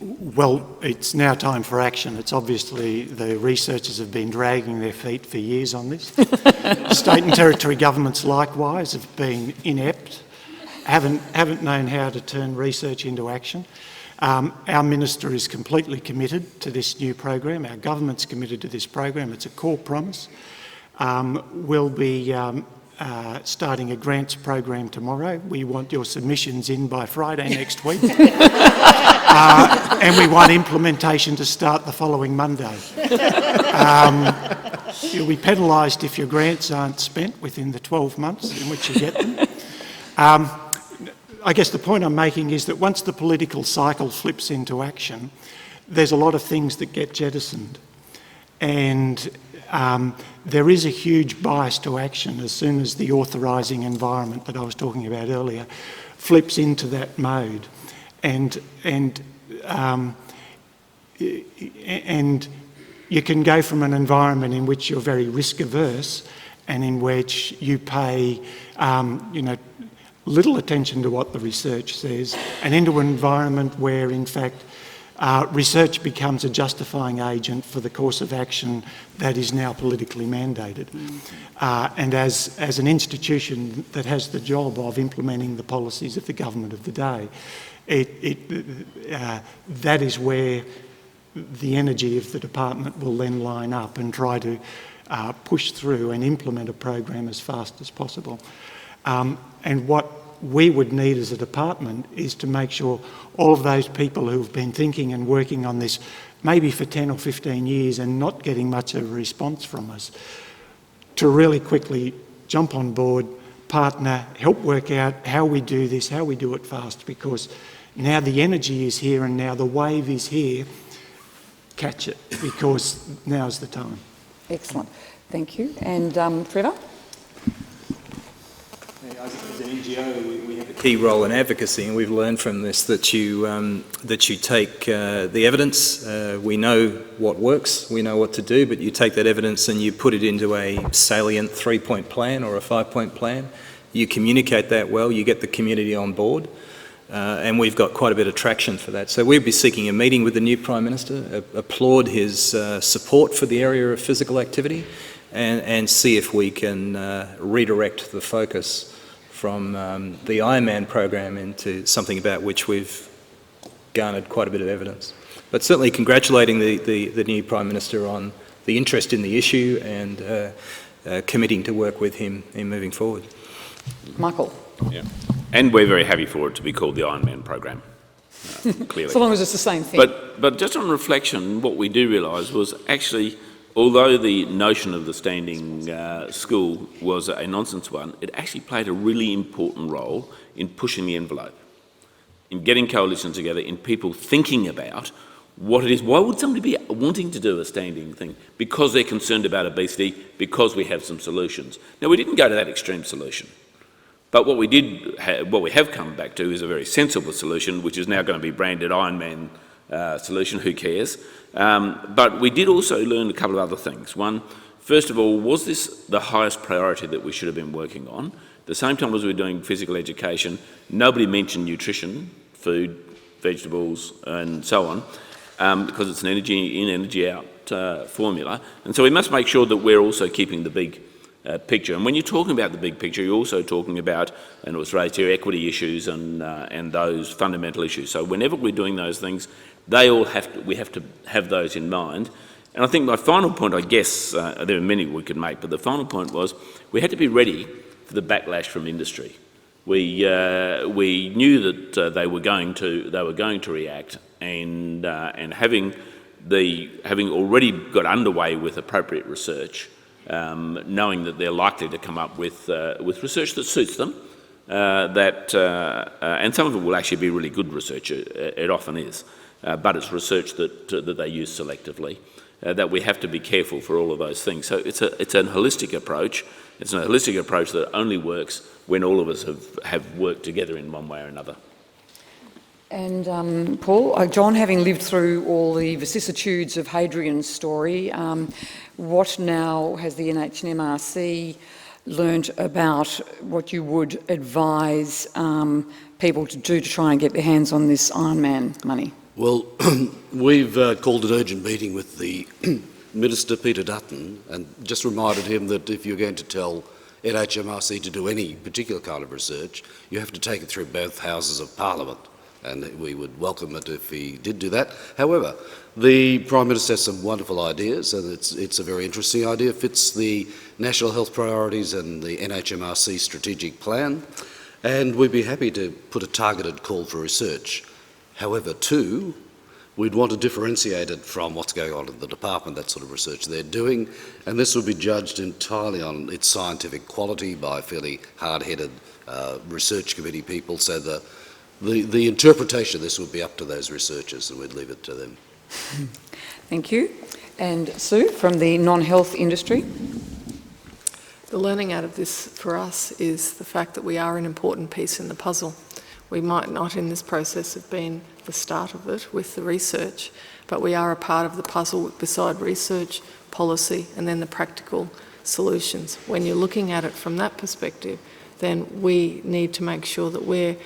Well, it's now time for action. It's obviously the researchers have been dragging their feet for years on this. State and territory governments likewise have been inept, haven't known how to turn research into action. Our minister is completely committed to this new program. Our government's committed to this program. It's a core promise. We'll be starting a grants program tomorrow. We want your submissions in by Friday next week. And we want implementation to start the following Monday. You'll be penalised if your grants aren't spent within the 12 months in which you get them. I guess the point I'm making is that once the political cycle flips into action, there's a lot of things that get jettisoned. And there is a huge bias to action as soon as the authorising environment that I was talking about earlier flips into that mode. And you can go from an environment in which you're very risk averse and in which you pay little attention to what the research says, and into an environment where in fact research becomes a justifying agent for the course of action that is now politically mandated. And as an institution that has the job of implementing the policies of the government of the day, that is where the energy of the department will then line up and try to push through and implement a program as fast as possible. And what we would need as a department is to make sure all of those people who've been thinking and working on this maybe for 10 or 15 years and not getting much of a response from us, to really quickly jump on board, partner, help work out how we do this, how we do it fast, because now the energy is here and now the wave is here. Catch it, because now's the time. Excellent. Thank you. And Trevor? As an NGO, we have a key role in advocacy, and we've learned from this that you take the evidence. We know what works, we know what to do, but you take that evidence and you put it into a salient 3-point plan or a 5-point plan. You communicate that well, you get the community on board, and we've got quite a bit of traction for that. So we'll be seeking a meeting with the new Prime Minister, applaud his support for the area of physical activity, and see if we can redirect the focus from the Ironman program into something about which we've garnered quite a bit of evidence. But certainly congratulating the new Prime Minister on the interest in the issue and committing to work with him in moving forward. Michael? Yeah. And we're very happy for it to be called the Ironman program, clearly. So long as it's the same thing. But just on reflection, what we do realise was actually, although the notion of the standing school was a nonsense one, it actually played a really important role in pushing the envelope, in getting coalitions together, in people thinking about what it is. Why would somebody be wanting to do a standing thing? Because they're concerned about obesity, because we have some solutions. Now, we didn't go to that extreme solution, but what we have come back to is a very sensible solution, which is now going to be branded Ironman solution. Who cares? But we did also learn a couple of other things. One, first of all, was this the highest priority that we should have been working on? At the same time as we were doing physical education, nobody mentioned nutrition, food, vegetables, and so on, because it's an energy in, energy out formula. And so we must make sure that we're also keeping the big picture. And when you're talking about the big picture, you're also talking about, and it was raised here, equity issues and those fundamental issues. So whenever we're doing those things, we have to have those in mind. And I think my final point, I guess, there are many we could make, but the final point was we had to be ready for the backlash from industry. We knew that they were going to react, and having already got underway with appropriate research, knowing that they're likely to come up with research that suits them, and some of it will actually be really good research. It often is, but it's research that they use selectively. That we have to be careful for all of those things. So it's a holistic approach. It's a holistic approach that only works when all of us have worked together in one way or another. And Paul, John, having lived through all the vicissitudes of Hadrian's story, what now has the NHMRC learnt about what you would advise people to do to try and get their hands on this Ironman money? Well, we've called an urgent meeting with the Minister, Peter Dutton, and just reminded him that if you're going to tell NHMRC to do any particular kind of research, you have to take it through both houses of Parliament, and we would welcome it if he did do that. However, the Prime Minister has some wonderful ideas, and it's a very interesting idea. It fits the national health priorities and the NHMRC strategic plan, and we'd be happy to put a targeted call for research. However, too, we'd want to differentiate it from what's going on in the department, that sort of research they're doing, and this will be judged entirely on its scientific quality by fairly hard-headed research committee people, so the interpretation of this would be up to those researchers, and we'd leave it to them. Thank you. And Sue, from the non-health industry? The learning out of this for us is the fact that we are an important piece in the puzzle. We might not in this process have been the start of it with the research, but we are a part of the puzzle beside research, policy, and then the practical solutions. When you're looking at it from that perspective, then we need to make sure that we're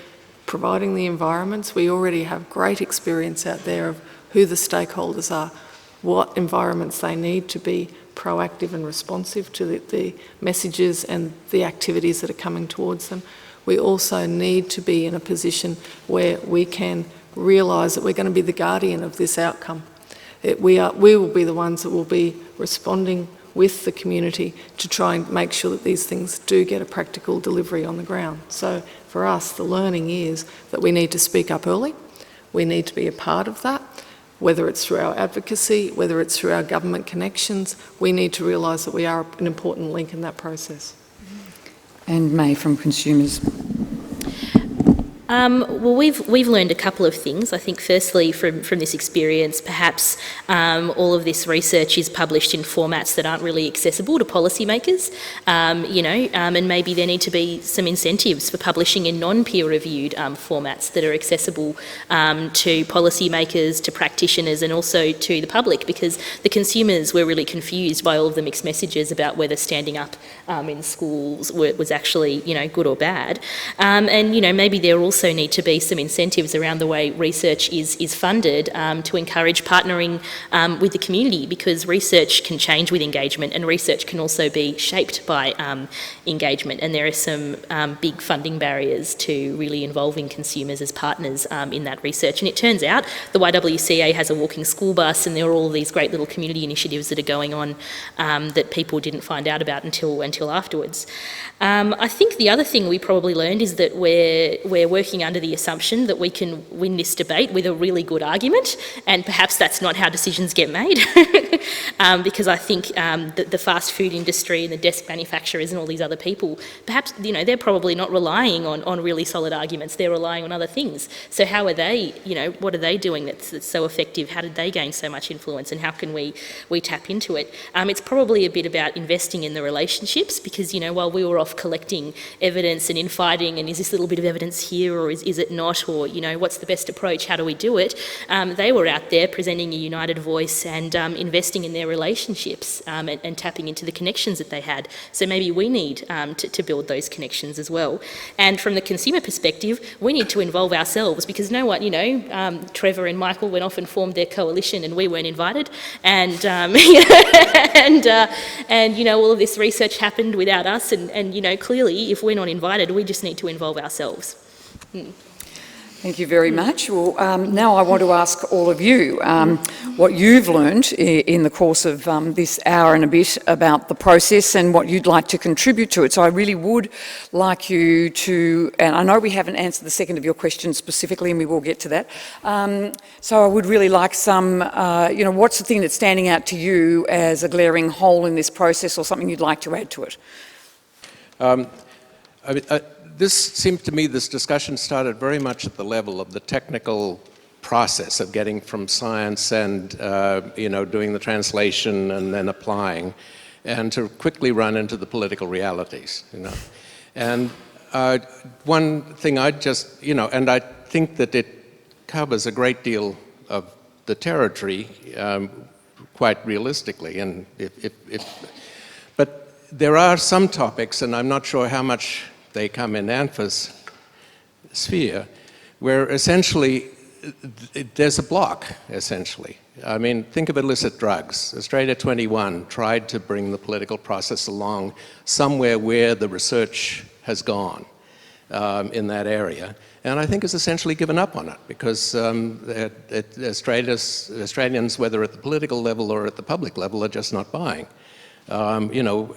providing the environments. We already have great experience out there of who the stakeholders are, what environments they need to be proactive and responsive to the messages and the activities that are coming towards them. We also need to be in a position where we can realise that we're going to be the guardian of this outcome. We will be the ones that will be responding with the community to try and make sure that these things do get a practical delivery on the ground. So for us, the learning is that we need to speak up early. We need to be a part of that, whether it's through our advocacy, whether it's through our government connections. We need to realise that we are an important link in that process. And May from Consumers. Well, we've learned a couple of things. I think firstly from this experience, perhaps all of this research is published in formats that aren't really accessible to policymakers, and maybe there need to be some incentives for publishing in non-peer reviewed formats that are accessible to policymakers, to practitioners, and also to the public, because the consumers were really confused by all of the mixed messages about whether standing up in schools was actually, good or bad. And maybe there are also also need to be some incentives around the way research is funded to encourage partnering with the community, because research can change with engagement, and research can also be shaped by engagement, and there are some big funding barriers to really involving consumers as partners in that research. And it turns out the YWCA has a walking school bus, and there are all these great little community initiatives that are going on that people didn't find out about until afterwards. I think the other thing we probably learned is that we're working under the assumption that we can win this debate with a really good argument, and perhaps that's not how decisions get made. Because I think that the fast food industry and the desk manufacturers and all these other people, perhaps, you know, they're probably not relying on really solid arguments, they're relying on other things. So how are they, you know, what are they doing that's so effective? How did they gain so much influence, and how can we tap into it? It's probably a bit about investing in the relationships, because, you know, while we were off collecting evidence and infighting, and is this little bit of evidence here or is it not, or, you know, what's the best approach, how do we do it? They were out there presenting a united voice and investing in their relationships and tapping into the connections that they had. So maybe we need to build those connections as well. And from the consumer perspective, we need to involve ourselves, because you know what, you know, Trevor and Michael went off and formed their coalition and we weren't invited, and and you know, all of this research happened without us, and you know, clearly if we're not invited, we just need to involve ourselves. Thank you very much. Well, now I want to ask all of you what you've learned in the course of this hour and a bit about the process and what you'd like to contribute to it. So I really would like you to, and I know we haven't answered the second of your question specifically, and we will get to that. So I would really like some, you know, what's the thing that's standing out to you as a glaring hole in this process, or something you'd like to add to it? This seems to me, this discussion started very much at the level of the technical process of getting from science and, you know, doing the translation and then applying, and to quickly run into the political realities, you know. And one thing I just, you know, and I think that it covers a great deal of the territory quite realistically, and but there are some topics, and I'm not sure how much they come in ANFA's sphere, where essentially there's a block, essentially. I mean, think of illicit drugs. Australia 21 tried to bring the political process along somewhere where the research has gone in that area, and I think has essentially given up on it, because Australians, whether at the political level or at the public level, are just not buying. You know,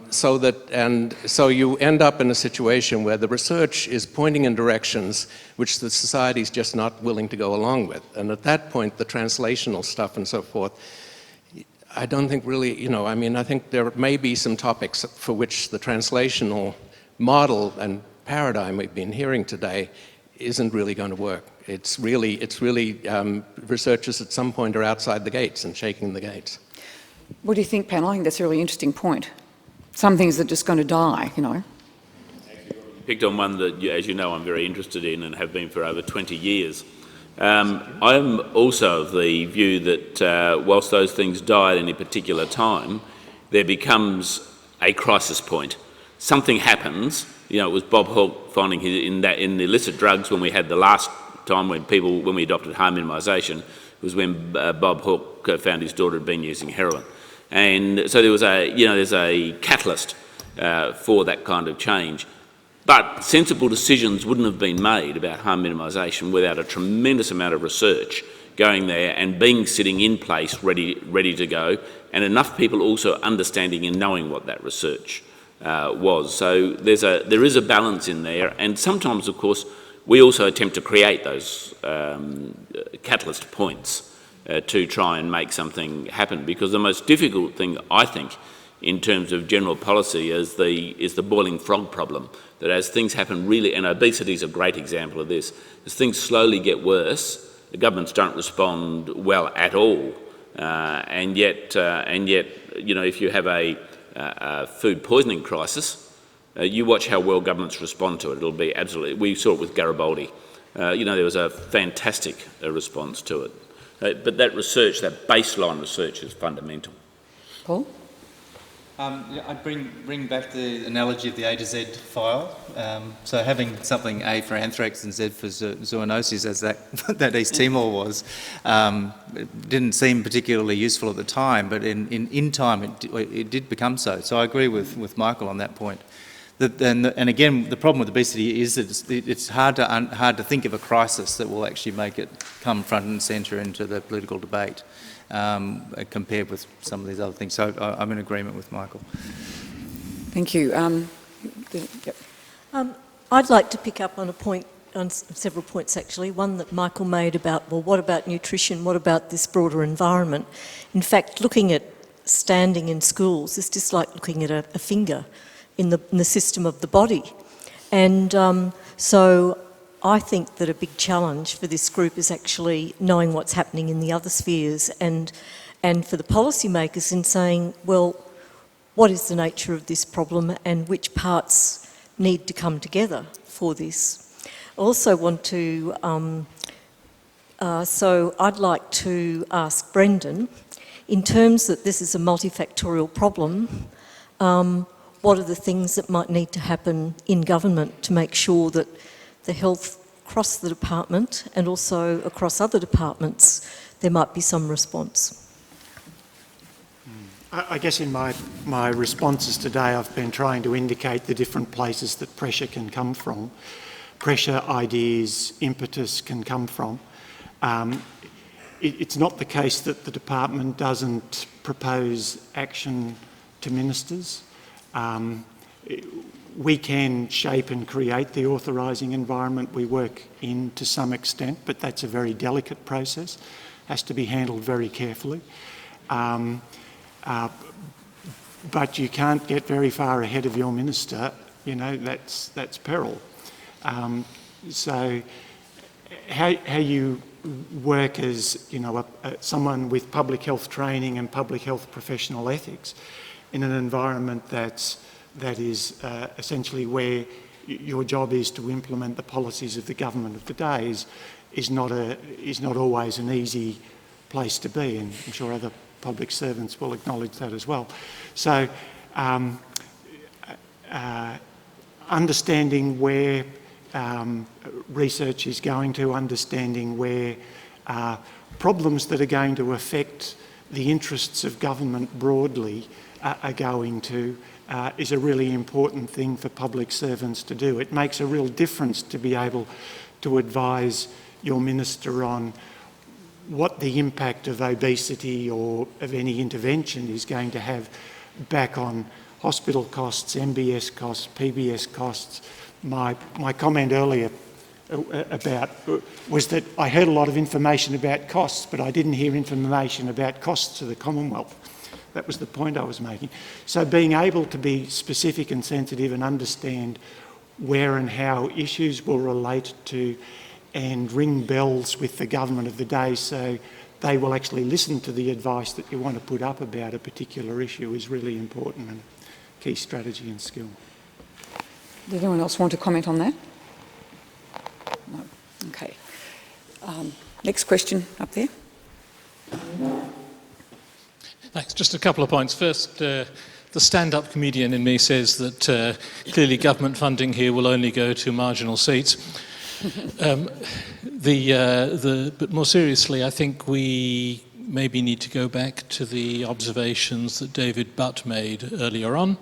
so you end up in a situation where the research is pointing in directions which the society's just not willing to go along with. And at that point, the translational stuff and so forth, I don't think really, you know, I mean, I think there may be some topics for which the translational model and paradigm we've been hearing today isn't really going to work. It's really researchers at some point are outside the gates and shaking the gates. What do you think, panel? I think that's a really interesting point. Some things are just going to die, you know. Picked on one that, as you know, I'm very interested in and have been for over 20 years. I'm also of the view that whilst those things die at any particular time, there becomes a crisis point. Something happens. You know, it was Bob Hawke finding in the illicit drugs when we had the last time when we adopted harm minimisation, was when Bob Hawke found his daughter had been using heroin. And so there was there's a catalyst for that kind of change. But sensible decisions wouldn't have been made about harm minimisation without a tremendous amount of research going there and sitting in place ready to go, and enough people also understanding and knowing what that research was. So there is a balance in there, and sometimes, of course, we also attempt to create those catalyst points to try and make something happen, because the most difficult thing, I think, in terms of general policy is the boiling frog problem, that as things happen really, and obesity is a great example of this, as things slowly get worse, the governments don't respond well at all, and yet, you know, if you have a food poisoning crisis, you watch how well governments respond to it. It'll be absolutely, we saw it with Garibaldi. You know, there was a fantastic response to it. But that research, that baseline research, is fundamental. Paul? Yeah, I'd bring back the analogy of the A to Z file. So having something A for anthrax and Z for zoonosis, as that East Timor was, it didn't seem particularly useful at the time, but in time it did become so. So I agree with Michael on that point. And again, the problem with obesity is that it's hard to think of a crisis that will actually make it come front and centre into the political debate. Compared with some of these other things. So I'm in agreement with Michael. Thank you. Yep. I'd like to pick up on several points actually. One that Michael made about, well, what about nutrition? What about this broader environment? In fact, looking at standing in schools is just like looking at a finger in the system of the body. And so I think that a big challenge for this group is actually knowing what's happening in the other spheres and for the policymakers in saying, well, what is the nature of this problem and which parts need to come together for this. I also want to, so I'd like to ask Brendan, in terms that this is a multifactorial problem, what are the things that might need to happen in government to make sure that the health across the department and also across other departments, there might be some response? I guess in my responses today, I've been trying to indicate the different places that pressure can come from. Pressure, ideas, impetus can come from. It's not the case that the department doesn't propose action to ministers. We can shape and create the authorising environment we work in to some extent, but that's a very delicate process, has to be handled very carefully. But you can't get very far ahead of your minister, you know, that's peril. So how you work as, you know, someone with public health training and public health professional ethics in an environment that is essentially where your job is to implement the policies of the government of the day is not always an easy place to be, and I'm sure other public servants will acknowledge that as well. So understanding where research is going to, understanding where problems that are going to affect the interests of government broadly are going to is a really important thing for public servants to do. It makes a real difference to be able to advise your minister on what the impact of obesity or of any intervention is going to have back on hospital costs, MBS costs, PBS costs. My comment earlier about was that I heard a lot of information about costs, but I didn't hear information about costs to the Commonwealth. That was the point I was making. So being able to be specific and sensitive and understand where and how issues will relate to and ring bells with the government of the day so they will actually listen to the advice that you want to put up about a particular issue is really important and a key strategy and skill. Did anyone else want to comment on that? No. Okay. Next question up there. Thanks. Just a couple of points. First, the stand-up comedian in me says that clearly government funding here will only go to marginal seats. But more seriously, I think we maybe need to go back to the observations that David Butt made earlier on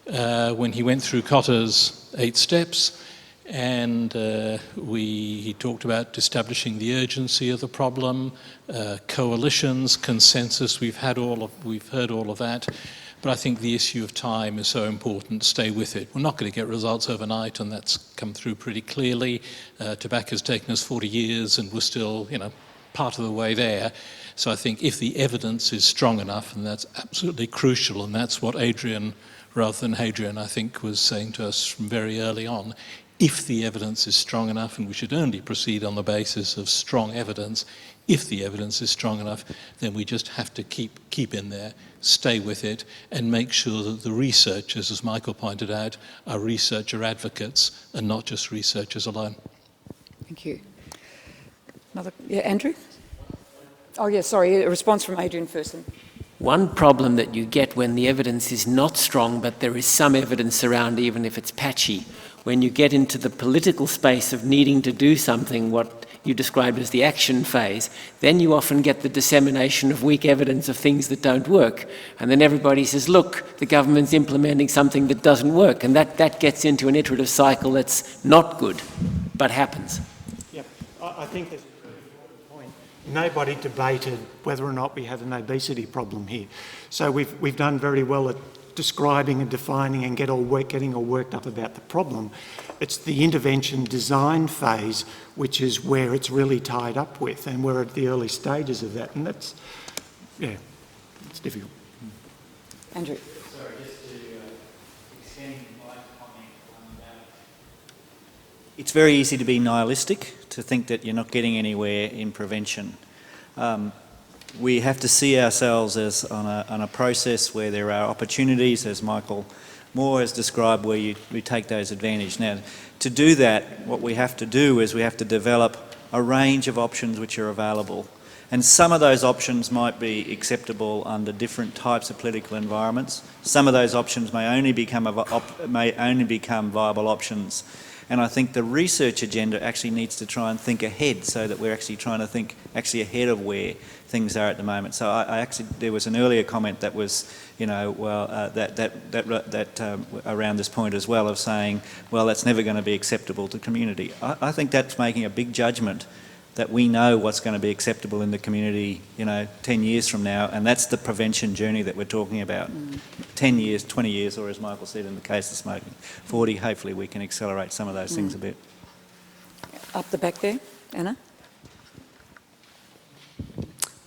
when he went through Cotter's 8 steps, and he talked about establishing the urgency of the problem, coalitions, consensus. We've heard all of that. But I think the issue of time is so important. Stay with it. We're not going to get results overnight, and that's come through pretty clearly. Tobacco's taken us 40 years, and we're still, part of the way there. So I think if the evidence is strong enough, and that's absolutely crucial, and that's what Adrian, rather than Hadrian, I think, was saying to us from very early on, if the evidence is strong enough, and we should only proceed on the basis of strong evidence, if the evidence is strong enough, then we just have to keep in there, stay with it, and make sure that the researchers, as Michael pointed out, are researcher advocates and not just researchers alone. Thank you. Another, Andrew? Oh, yeah, sorry, a response from Adrian first. One problem that you get when the evidence is not strong, but there is some evidence around, even if it's patchy, when you get into the political space of needing to do something, what you described as the action phase, then you often get the dissemination of weak evidence of things that don't work. And then everybody says, look, the government's implementing something that doesn't work. And that gets into an iterative cycle that's not good, but happens. Yep, I think there's a really important point. Nobody debated whether or not we had an obesity problem here. So we've done very well at describing and defining and getting all worked up about the problem. It's the intervention design phase which is where it's really tied up with, and we're at the early stages of that, and that's, yeah, it's difficult. Andrew. Sorry, just to extend my comment on that. It's very easy to be nihilistic, to think that you're not getting anywhere in prevention. We have to see ourselves as on a process where there are opportunities, as Michael Moore has described, where we take those advantage. Now, to do that, what we have to do is we have to develop a range of options which are available. And some of those options might be acceptable under different types of political environments. Some of those options may only become viable options. And I think the research agenda actually needs to try and think ahead, so that we're actually trying to think ahead of where things are at the moment. So there was an earlier comment that was, around this point as well, of saying, well, that's never going to be acceptable to community. I think that's making a big judgment that we know what's going to be acceptable in the community, 10 years from now, and that's the prevention journey that we're talking about. 10 years, 20 years, or as Michael said, in the case of smoking, 40, hopefully we can accelerate some of those things a bit. Up the back there, Anna.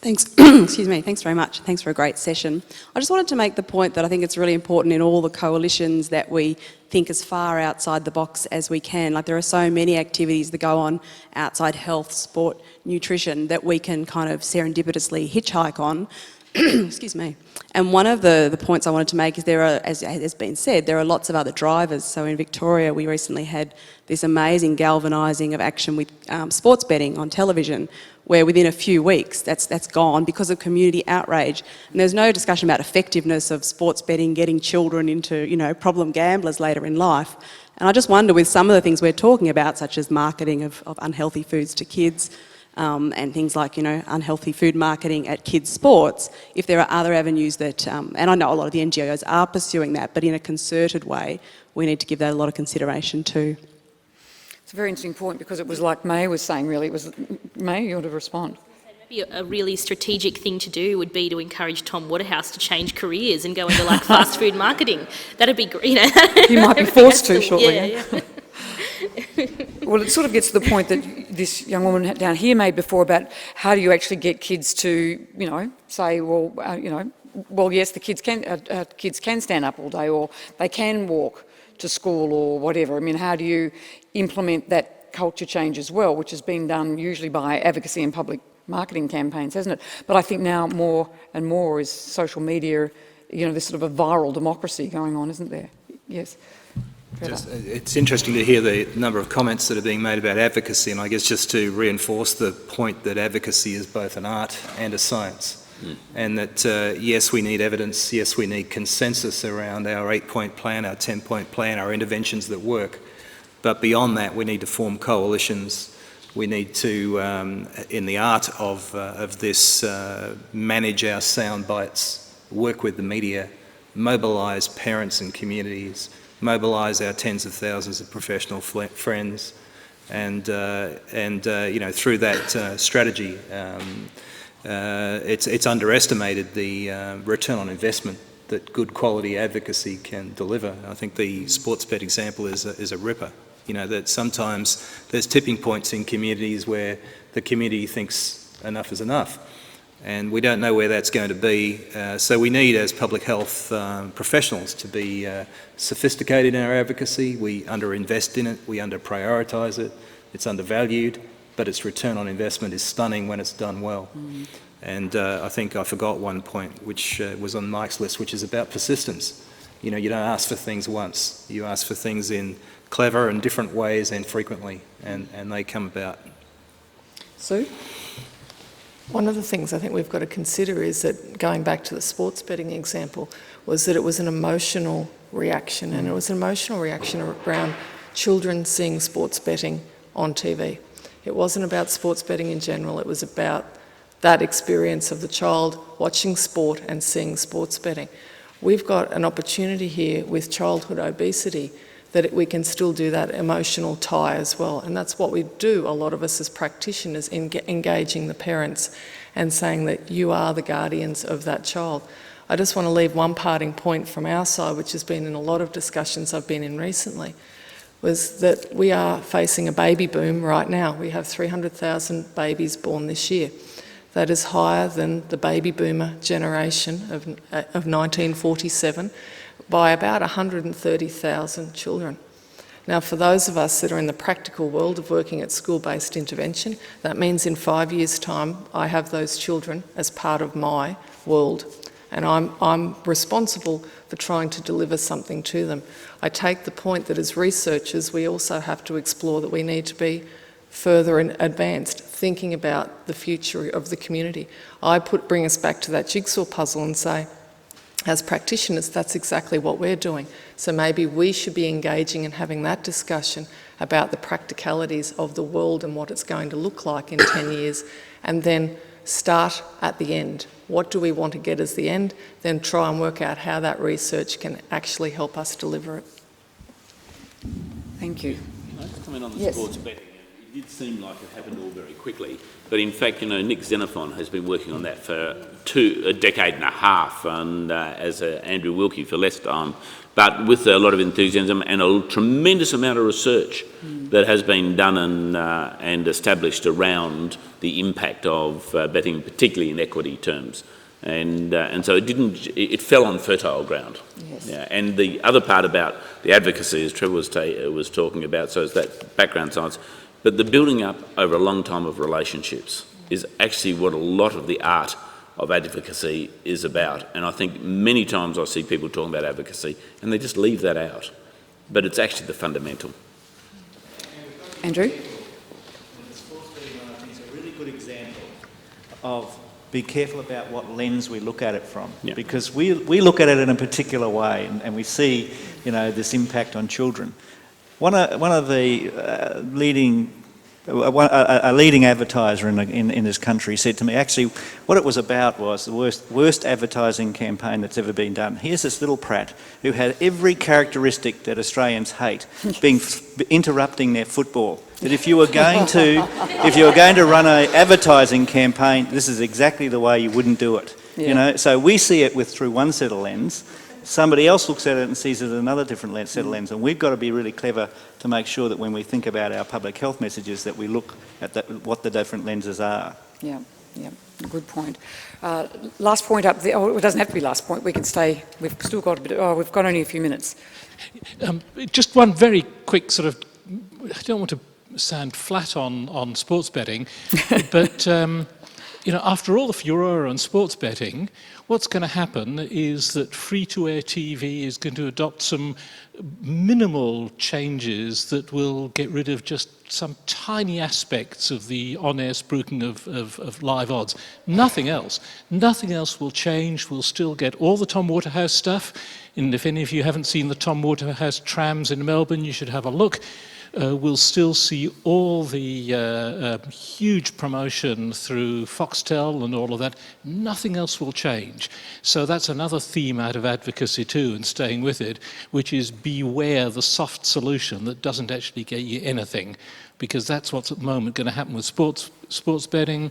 Thanks. Excuse me. Thanks very much. Thanks for a great session. I just wanted to make the point that I think it's really important in all the coalitions that we think as far outside the box as we can. Like, there are so many activities that go on outside health, sport, nutrition, that we can kind of serendipitously hitchhike on. Excuse me. And one of the points I wanted to make is there are, as has been said, there are lots of other drivers. So in Victoria, we recently had this amazing galvanising of action with sports betting on television, where within a few weeks that's gone because of community outrage. And there's no discussion about effectiveness of sports betting getting children into, problem gamblers later in life. And I just wonder, with some of the things we're talking about, such as marketing of unhealthy foods to kids, and things like, unhealthy food marketing at kids' sports, if there are other avenues that, and I know a lot of the NGOs are pursuing that, but in a concerted way, we need to give that a lot of consideration too. It's a very interesting point, because it was like May was saying, really. It was, May, you ought to respond. Maybe a really strategic thing to do would be to encourage Tom Waterhouse to change careers and go into fast food marketing. That'd be great. He might be forced to shortly. Yeah. Well, it sort of gets to the point that this young woman down here made before about how do you actually get kids to, say, well, yes, the kids can stand up all day, or they can walk to school or whatever. I mean, how do you implement that culture change as well, which has been done usually by advocacy and public marketing campaigns, hasn't it? But I think now more and more is social media, there's sort of a viral democracy going on, isn't there? Yes. It's interesting to hear the number of comments that are being made about advocacy, and I guess just to reinforce the point that advocacy is both an art and a science, and that yes, we need evidence, yes, we need consensus around our 8-point plan, our 10-point plan, our interventions that work, but beyond that we need to form coalitions. We need to, in the art of this, manage our sound bites, work with the media, mobilise parents and communities, mobilise our tens of thousands of professional friends, and through that strategy, it's underestimated the return on investment that good quality advocacy can deliver. I think the sports bet example is a ripper. That sometimes there's tipping points in communities where the community thinks enough is enough, and we don't know where that's going to be. So we need, as public health professionals, to be sophisticated in our advocacy. We underinvest in it, we under-prioritise it, it's undervalued, but its return on investment is stunning when it's done well. And I think I forgot one point, which was on Mike's list, which is about persistence. You don't ask for things once, you ask for things in clever and different ways and frequently, and they come about. Sue? One of the things I think we've got to consider is that, going back to the sports betting example, was that it was an emotional reaction, and it was an emotional reaction around children seeing sports betting on TV. It wasn't about sports betting in general, it was about that experience of the child watching sport and seeing sports betting. We've got an opportunity here with childhood obesity that we can still do that emotional tie as well. And that's what we do, a lot of us as practitioners, in engaging the parents and saying that you are the guardians of that child. I just want to leave one parting point from our side, which has been in a lot of discussions I've been in recently, was that we are facing a baby boom right now. We have 300,000 babies born this year. That is higher than the baby boomer generation of 1947 by about 130,000 children. Now, for those of us that are in the practical world of working at school-based intervention, that means in 5 years' time I have those children as part of my world, and I'm responsible for trying to deliver something to them. I take the point that as researchers we also have to explore that we need to be further advanced, thinking about the future of the community. Bring us back to that jigsaw puzzle and say, as practitioners, that's exactly what we're doing. So maybe we should be engaging and having that discussion about the practicalities of the world and what it's going to look like in 10 years, and then start at the end. What do we want to get as the end? Then try and work out how that research can actually help us deliver it. Thank you. Can I just comment on the Yes. sports betting? It did seem like it happened all very quickly, but in fact, Nick Xenophon has been working on that for a decade and a half, and as Andrew Wilkie for less time, but with a lot of enthusiasm and a tremendous amount of research that has been done and established around the impact of betting, particularly in equity terms. And so it fell on fertile ground. Yes. Yeah, and the other part about the advocacy, as Trevor was talking about, so it's that background science, but the building up over a long time of relationships is actually what a lot of the art of advocacy is about. And I think many times I see people talking about advocacy and they just leave that out. But it's actually the fundamental. Andrew? Sports betting, I think, is a really good example of be careful about what lens we look at it from. Yeah. Because we look at it in a particular way, and we see, this impact on children. One of the leading advertiser in this country said to me, actually, what it was about was the worst advertising campaign that's ever been done. Here's this little prat who had every characteristic that Australians hate, being interrupting their football. That if you were going to run an advertising campaign, this is exactly the way you wouldn't do it. Yeah. So we see it through one set of lens. Somebody else looks at it and sees it another different set of lens, and we've got to be really clever to make sure that when we think about our public health messages that we look at what the different lenses are. Yeah, good point. Last point up there, it doesn't have to be last point, we can stay, we've still got we've got only a few minutes. Just one very quick sort of, I don't want to sound flat on sports betting, but after all the furore on sports betting, what's going to happen is that free-to-air TV is going to adopt some minimal changes that will get rid of just some tiny aspects of the on-air spruiking of live odds. Nothing else. Nothing else will change. We'll still get all the Tom Waterhouse stuff. And if any of you haven't seen the Tom Waterhouse trams in Melbourne, you should have a look. We'll still see all the huge promotion through Foxtel and all of that. Nothing else will change. So that's another theme out of advocacy too, and staying with it, which is beware the soft solution that doesn't actually get you anything, because that's what's at the moment going to happen with sports betting.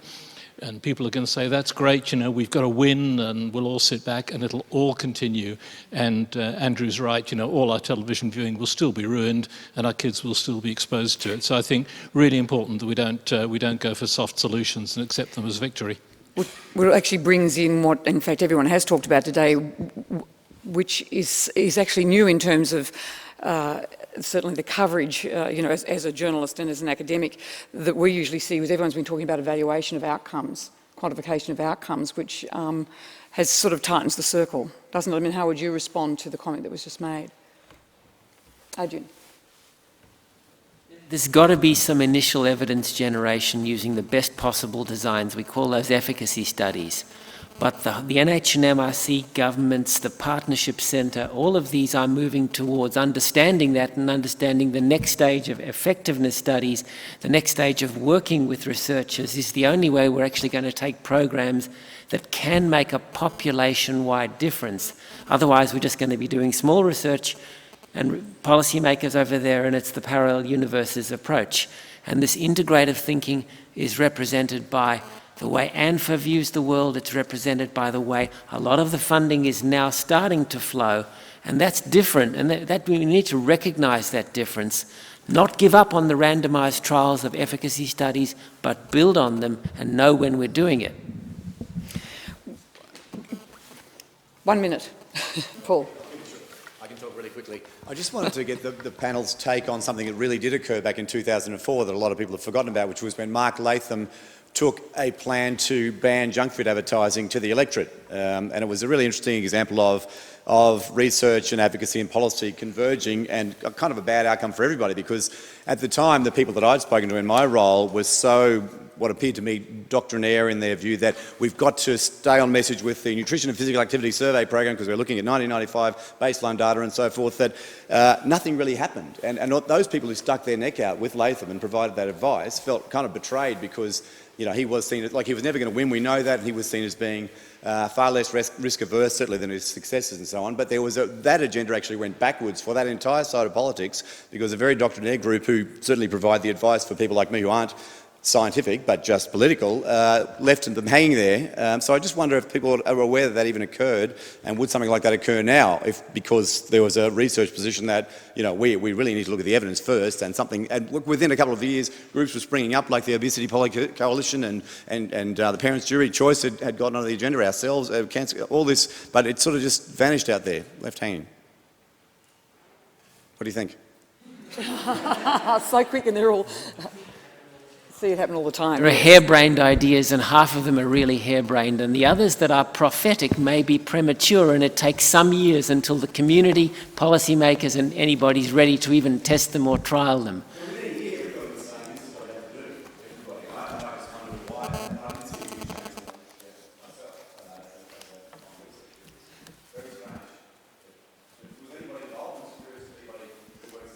And people are going to say, that's great, we've got to win, and we'll all sit back and it'll all continue. And Andrew's right, all our television viewing will still be ruined and our kids will still be exposed to it. So I think really important that we don't go for soft solutions and accept them as victory. Well, it actually brings in what, in fact, everyone has talked about today, which is actually new in terms of certainly the coverage, as a journalist and as an academic, that we usually see was everyone's been talking about evaluation of outcomes, quantification of outcomes, which has sort of tightens the circle, doesn't it? I mean, how would you respond to the comment that was just made? Adrian? there's got to be some initial evidence generation using the best possible designs. We call those efficacy studies. But the NH and MRC governments, the Partnership Centre, all of these are moving towards understanding that and understanding the next stage of effectiveness studies, the next stage of working with researchers is the only way we're actually going to take programs that can make a population-wide difference. Otherwise, we're just going to be doing small research and policymakers over there, and it's the parallel universes approach. And this integrative thinking is represented by the way ANFA views the world. It's represented by the way a lot of the funding is now starting to flow, and that's different, and that we need to recognise that difference, not give up on the randomised trials of efficacy studies, but build on them and know when we're doing it. 1 minute. Paul. I can talk really quickly. I just wanted to get the panel's take on something that really did occur back in 2004 that a lot of people have forgotten about, which was when Mark Latham took a plan to ban junk food advertising to the electorate. And it was a really interesting example of research and advocacy and policy converging, and kind of a bad outcome for everybody, because at the time the people that I'd spoken to in my role was so, what appeared to me, doctrinaire in their view that we've got to stay on message with the Nutrition and Physical Activity Survey program because we're looking at 1995 baseline data and so forth, that nothing really happened. And those people who stuck their neck out with Latham and provided that advice felt kind of betrayed because, you know, he was seen as, like, he was never going to win, we know that, and he was seen as being far less risk averse, certainly, than his successors and so on. But there was that agenda actually went backwards for that entire side of politics, because a very doctrinaire group who certainly provide the advice for people like me who aren't scientific but just political, left them hanging there. So I just wonder if people are aware that even occurred, and would something like that occur now, because there was a research position that, you know, we really need to look at the evidence first, and within a couple of years groups were springing up like the Obesity Coalition and the Parents' Jury Choice had gotten on the agenda, ourselves, cancer, all this, but it sort of just vanished out there, left hanging. What do you think? So quick, and they're all... See it happen all the time. There are harebrained ideas, and half of them are really harebrained, and the others that are prophetic may be premature, and it takes some years until the community, policymakers and anybody's ready to even test them or trial them.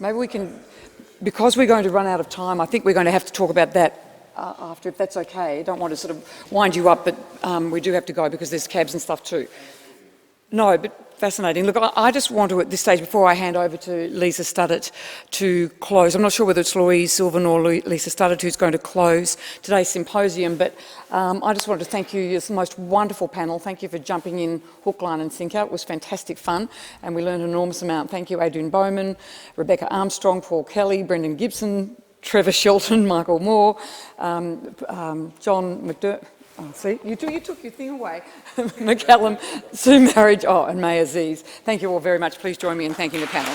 Maybe we can, because we're going to run out of time, I think we're going to have to talk about that after, if that's okay. I don't want to sort of wind you up, but we do have to go because there's cabs and stuff too. No, but fascinating. Look, I just want to, at this stage, before I hand over to Lisa Studdert to close, I'm not sure whether it's Louise Sylvan or Lisa Studdert who's going to close today's symposium, but I just wanted to thank you. It's the most wonderful panel. Thank you for jumping in hook, line and sinker. It was fantastic fun, and we learned an enormous amount. Thank you, Adrian Bowman, Rebecca Armstrong, Paul Kelly, Brendan Gibson, Trevor Shelton, Michael Moore, John McDermott. Oh, see, you took your thing away. McCallum, Sue Marriage, and May Aziz. Thank you all very much. Please join me in thanking the panel.